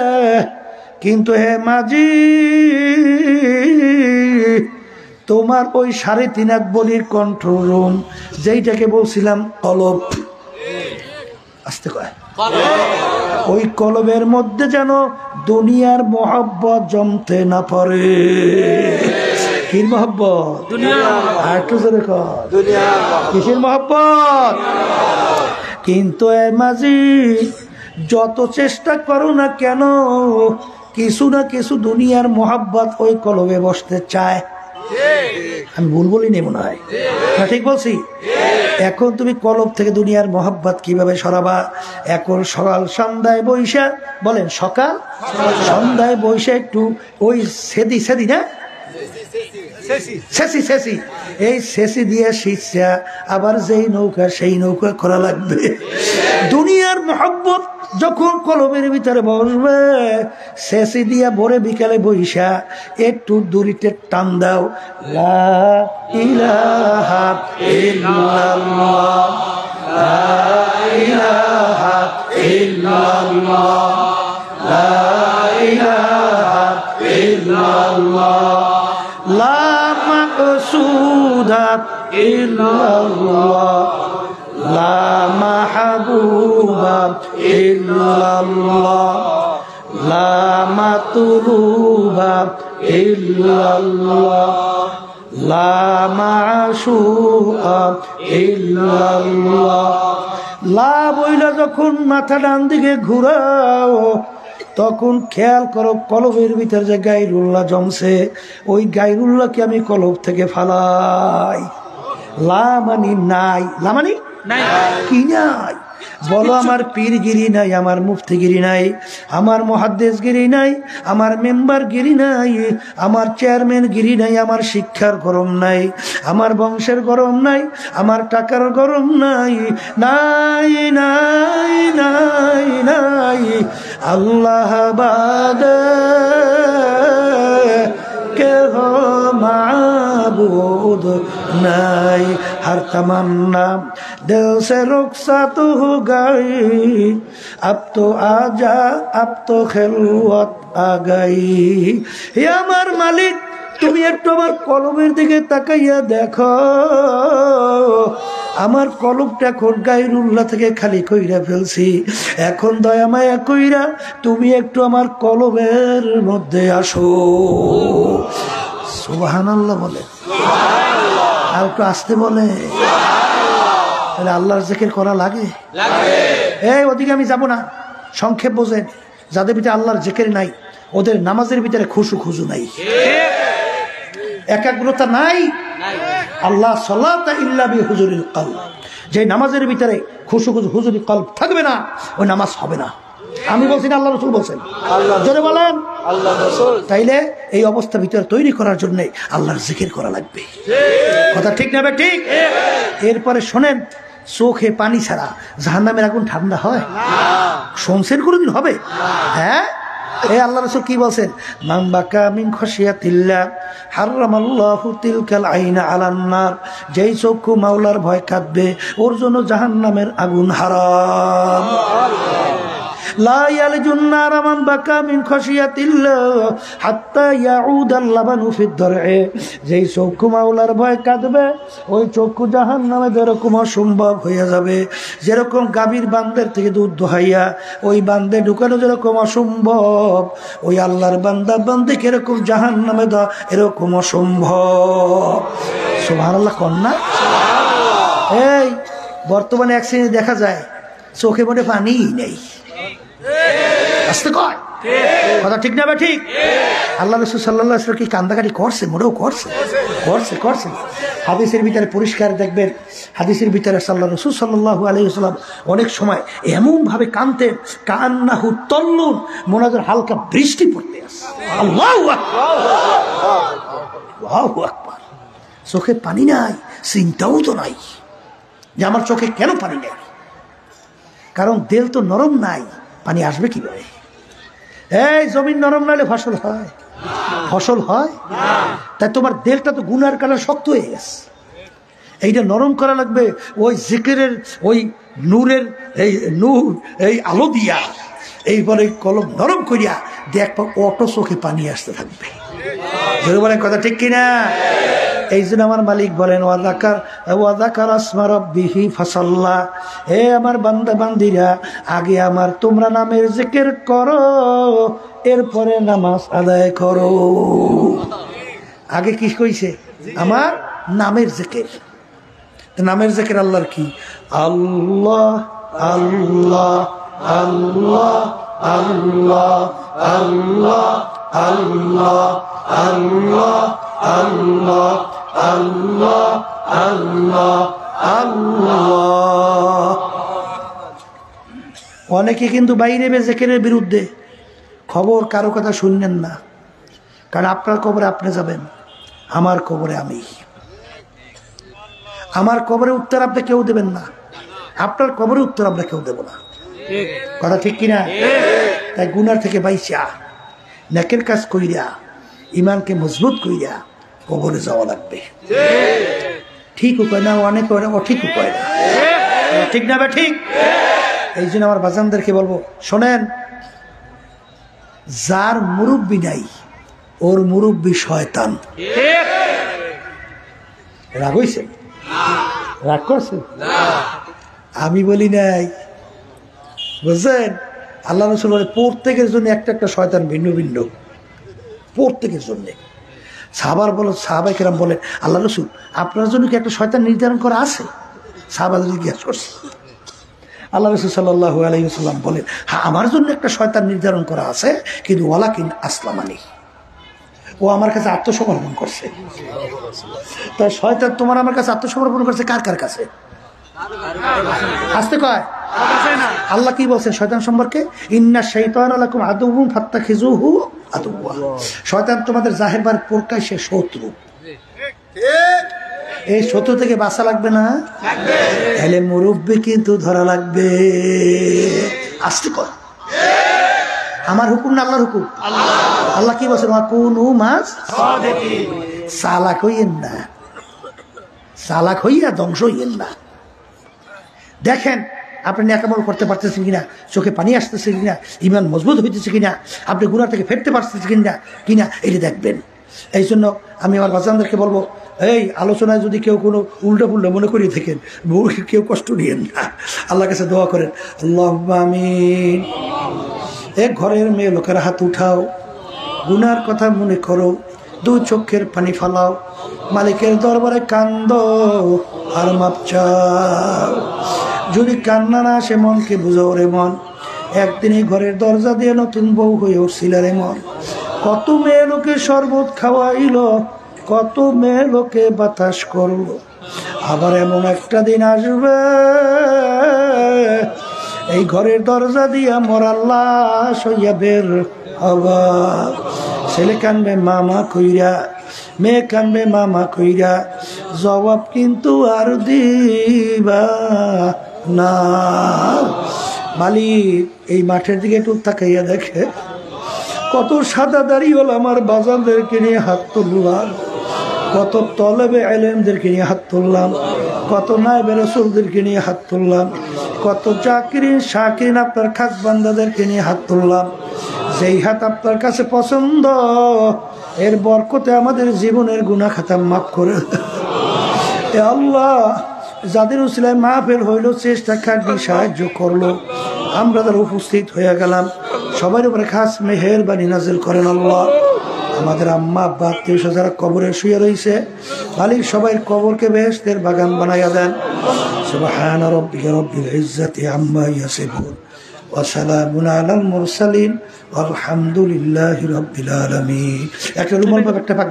কিন্তু হে মাঝি তোমার ওই 3.5 বলির কন্ট্রোল রুম, যেইটাকে বলছিলাম কলব, আসতে কয়, ওই কলবের মধ্যে যেন দুনিয়ার মহব্বত জমতে না পারে। কি মহব্বত? আর একটু জোরে কর, কিসের মহব্বত? কিন্তু এ মাঝি যত চেষ্টা করো না কেন, কিছু না কিছু দুনিয়ার মহব্বত ওই কলবে বসতে চায়। আমি ভুল বলিনি মনে হয়? না ঠিক বলছি? এখন তুমি কলব থেকে দুনিয়ার মহব্বত কিভাবে সরাবা? এখন সকাল সন্ধ্যায় বৈশা, বলেন সকাল সন্ধ্যায় বৈশা একটু ওই সেদি সেদি না শেষি শেষি, এই শেষি দিয়ে শিক্ষা আবার যেই নৌকা সেই নৌকা করা লাগবে। দুনিয়ার মহব্বত যখন কলমের ভিতরে বসবে, শেষি দিয়া ভোরে বিকালে বৈশা একটু দূরিতে টান দাও, লা ইলাহা ইল্লাল্লাহ, লা ইলাহা ইল্লাল্লাহ, লা ইলাহা ইল্লাল্লাহ, লা মাকসুদা ইল্লাল্লাহ, লা মাহবুবা ইল্লাল্লাহ, লা মাতলুবা ইল্লাল্লাহ, লা মাশুআ ইল্লাল্লাহ। লা বইলা যখন মাথা ডান দিকে ঘুরাও, তখন খেয়াল করো কলবের ভিতর যে গায়রুল্লাহ জমছে, ওই গায়রুল্লাহকে আমি কলব থেকে ফালাই। লামানি নাই, লামানি কি নাই? বলো আমার পীরগিরি নাই, আমার মুফতিগিরি নাই, আমার মুহাদ্দিসগিরি নাই, আমার মেম্বারগিরি নাই, আমার চেয়ারম্যানগিরি নাই, আমার শিক্ষার গরম নাই, আমার বংশের গরম নাই, আমার টাকার গরম নাই, নাই নাই নাই নাই, আল্লাহ বাদে কেহ মাবুদ নাই। हर तमन्ना दिल से रुखसत हो गई, अब तो आजा, अब तो खिलवत आ गई। हे আমার মালিক, তুমি একটু আমার কলবের দিকে তাকাইয়া দেখো, আমার কলবটা এখন গায়রুল্লাহ থেকে খালি কইরা ফেলছি। এখন দয়া মায়া কইরা তুমি একটু আমার কলবের মধ্যে আসো। সুবহানাল্লাহ বলে, আর একটু আসতে বলে। তাহলে আল্লাহর জিকির করা লাগে? এই ওদিকে আমি যাব না, সংক্ষেপ বোঝেন। যাদের ভিতরে আল্লাহর জিকির নাই, ওদের নামাজের ভিতরে খুশু নাই, একাগ্রতা নাই। আল্লাহ সালাতা ইল্লা বিহুজুরিল কলব, যে নামাজের ভিতরে খুশু হুজুরি কলব থাকবে না, ওই নামাজ হবে না। আমি বলছি না, আল্লাহ রাসূল বলছেন। জোরে বলেন আল্লাহ রাসূল। তাইলে এই অবস্থা ভিতরে তৈরি করার জন্য আল্লাহর জিকির করা লাগবে। কথা ঠিক না? ঠিক। এরপরে শোনেন, চোখে পানি ছাড়া জাহান্নামের আগুন ঠান্ডা হয়? শুনছেন কোনদিন হবে? হ্যাঁ, এই আল্লাহ রাসূল কি বলছেন? মান বাকা মিন খাশিয়াতিল্লাহ হারামাল্লাহু তিলকাল আইনা আলান নার, যেই চক্ষু মাওলার ভয় কাঁদবে ওর জন্য জাহান্নামের আগুন হারাম। লা ইয়ালজুন নার মান বাকা মিন খাশিয়াতিল্লাহ হাত্তা ইয়াউদাল লাবানু ফিদ দরএ, যেই চক্ষু মাওলার ভয় কাঁদবে ওই চক্ষু জাহান্নামে যেরকম অসম্ভব হয়ে যাবে, যেরকম গাভীর বান্দের থেকে দুধ দোহাইয়া ওই বান্দে ঢুকানো যেরকম অসম্ভব, ওই আল্লাহর বান্দা বান্দে কিরকম জাহান্নামে দেওয়া এরকম অসম্ভব। সুবহানাল্লাহ কন্যা। এই বর্তমানে এক শ্রেণী দেখা যায় চোখে মনে পানি নেই, আসতে কয়। কথা ঠিক না? ঠিক। আল্লাহ রাসূল সাল্লাল্লাহু আলাইহি ওয়াসাল্লাম কি কান্দাকাটি করছে? মোটেও করছে। হাদিসের ভিতরে পরিষ্কার দেখবেন, হাদিসের ভিতরে আল্লাহ রাসূল সাল্লাল্লাহু আলাইহি ওয়াসাল্লাম অনেক সময় এমন ভাবে কাঁদতেন কান্নাহু তল্লুন, মনে হয় হালকা বৃষ্টি পড়তে আসে। আল্লাহু আকবার, আল্লাহু আকবার। চোখে পানি নাই, চিন্তাও তো নাই যে আমার চোখে কেন পানি নেই, কারণ দেল তো নরম নাই, পানি আসবে কিভাবে? এই জমিন নরম নাহলে ফসল হয়? ফসল হয়? তাই তোমার দেলটা তো গুনার কারণে শক্ত হয়ে গেছে, এইটা নরম করা লাগবে। ওই জিকিরের ওই নূরের এই আলো দিয়া এইবারে কলম নরম করিয়া দেখবা অটো চোখে পানি আসতে থাকবে। যদি বলেন কথা ঠিক কিনা? এই জন্য আমার মালিক বলেন ওয়াযাকার আসমা রাব্বিহি ফাসাল্লা, হে আমার বান্দা বান্দিরা, আগে আমার তোমরা নামের জিকির করো, এরপরে নামাজ আদায় করো। আগে কি কইছে? আমার নামের জিকির। নামের জিকির আল্লাহর কি? আল্লাহ আল্লাহ আল্লাহ আল্লাহ আল্লাহ আল্লাহ আল্লাহ আল্লাহ আল্লাহ আল্লাহ আল্লাহ। অনেকে কিন্তু বাইরে জিকিরের বিরুদ্ধে, খবর কারো কথা শুনলেন না, কারণ আপনার কবরে আপনি যাবেন, আমার কবরে আমি। আমার কবরে উত্তর আপনি কেউ দেবেন না, আপনার কবরে উত্তর আমরা কেউ দেব না। কথা ঠিক কিনা? তাই গুনার থেকে বাইচা নেকের কাজ কইরা ইমানকে মজবুত কইরা কবরে যাওয়া লাগবে। ঠিক উপায় না, অনেক অঠিক উপায় না, ঠিক না? ঠিক। এই জন্য আমার বাজানদেরকে বলবো, শোনেন, যার মুরব্বী নাই ওর মুরব্বী শয়তান। রাগ হইছে? রাগ করছে? আমি বলি নাই, বুঝছেন? আল্লাহ রাসূল বলে প্রত্যেকের জন্য একটা একটা শয়তান ভিন্ন ভিন্ন, প্রত্যেকের জন্য। সাহাবায়ে কেরাম বলেন, আল্লাহ রাসূল আপনার জন্য কি একটা শয়তান নির্ধারণ করা আছে? সাহাবারা জিজ্ঞাসা করছে। আল্লাহ রাসূল সাল্লাল্লাহু আলাইহি ওয়াসাল্লাম বলেন, হ্যাঁ আমার জন্য একটা শয়তান নির্ধারণ করা আছে, কিন্তু ওয়ালাকিন আসলামানি, ও আমার কাছে আত্মসমর্পণ করছে। তাই শয়তান তোমার আমার কাছে আত্মসমর্পণ করছে কার কার কাছে? আসতে কয় আল্লাহ কি বলছেন শয়তান সম্পর্কে? ইন্না শাইতানা লাকুম আদুউন ফাত্তাখিযুহু আদুওয়া। শয়তান তোমাদের জাহের প্রকাশ্যে শত্রু। এই শত্রু থেকে বাঁচা লাগবে না, তাহলে মুরব্বী কিন্তু ধরা লাগবে। আসতে কয় আমার হুকুম না আল্লাহর হুকুম? আল্লাহ কি বলছেন? ওয়াকুনু মাস সাদিকিন। চালাক হইয়েন না, চালাক হইয়া ধ্বংস হইয়েন না। দেখেন আপনি নেকামল করতে পারতেছেন কিনা, চোখে পানি আসতেছে কিনা, ইমান মজবুত হইতেছে কিনা, আপনি গুনাহ থেকে ফিরতে পারতেছেন কিনা এটা দেখবেন। এই জন্য আমি আমার বাচ্চাদেরকে বলবো, এই আলোচনায় যদি কেউ কোনো উল্টা পুল্টা মনে করিয়ে থাকেন, কেউ কষ্ট নিয়েন না, আল্লাহর কাছে দোয়া করেন, আল্লাহুম্মা আমিন। এক ঘরের মেয়ে লোকের হাত উঠাও, গুনার কথা মনে করো, দুই চোখের পানি ফালাও, মালিকের দরবারে কান্দো আর মাপ চাও। যদি কান্না না আসে মনকে বুঝাও রে মন, একদিনই ঘরের দরজা দিয়ে নতুন বউ হয়ে উঠছিল রে মন। কত মেয়ে লোকে শরবত খাওয়াইল, কত মেয়ে লোকে বাতাস করলো, আবার এমন একটা দিন আসবে এই ঘরের দরজা দিয়া মরার লাশ হইয়া বের হবা। ছেলে কানবে মামা কইরা, মেয়ে কানবে মামা কইরা, জবাব কিন্তু আর দিবা না। মালিক এই মাঠের দিকে একটু তাকাইয়া দেখে, কত সাদা দাড়িওয়ালা আমার বাজারদেরকে নিয়ে হাত তুললাম, কত তলেবে ইলমদেরকে নিয়ে হাত তুললাম, কত নায়েবে রাসূলদেরকে নিয়ে হাত তুললাম, কত জাকিরিন শাকিরিন আপনার খাস বান্দাদেরকে নিয়ে হাত তুললাম। যেই হাত আপনার কাছে পছন্দ, এর বরকতে আমাদের জীবনের গুনাহ খাতা মাফ করে এ আল্লাহ। যাদের উসিলায় মাহফিল হইল, চেষ্টা খাটনি সাহায্য করলো, আমরা যারা উপস্থিত হয়ে গেলাম, সবার উপরে খাস মেহেরবানি নাজিল করেন আল্লাহ। আমাদের আম্মা আব্বা আত্মীয় যারা কবরে শুয়ে রয়েছে, মালিক সবাই কবরকে বেহেশতের বাগান বানাইয়া দেন। সুবহানা রাব্বিকা রাব্বিল ইজ্জাতি আম্মা ইয়াসিফুন ওয়া সালামুন আলাল মুরসালিন ওয়ালহামদুলিল্লাহি রাব্বিল আলামিন। একটা রুমাল পাক, একটা পাক।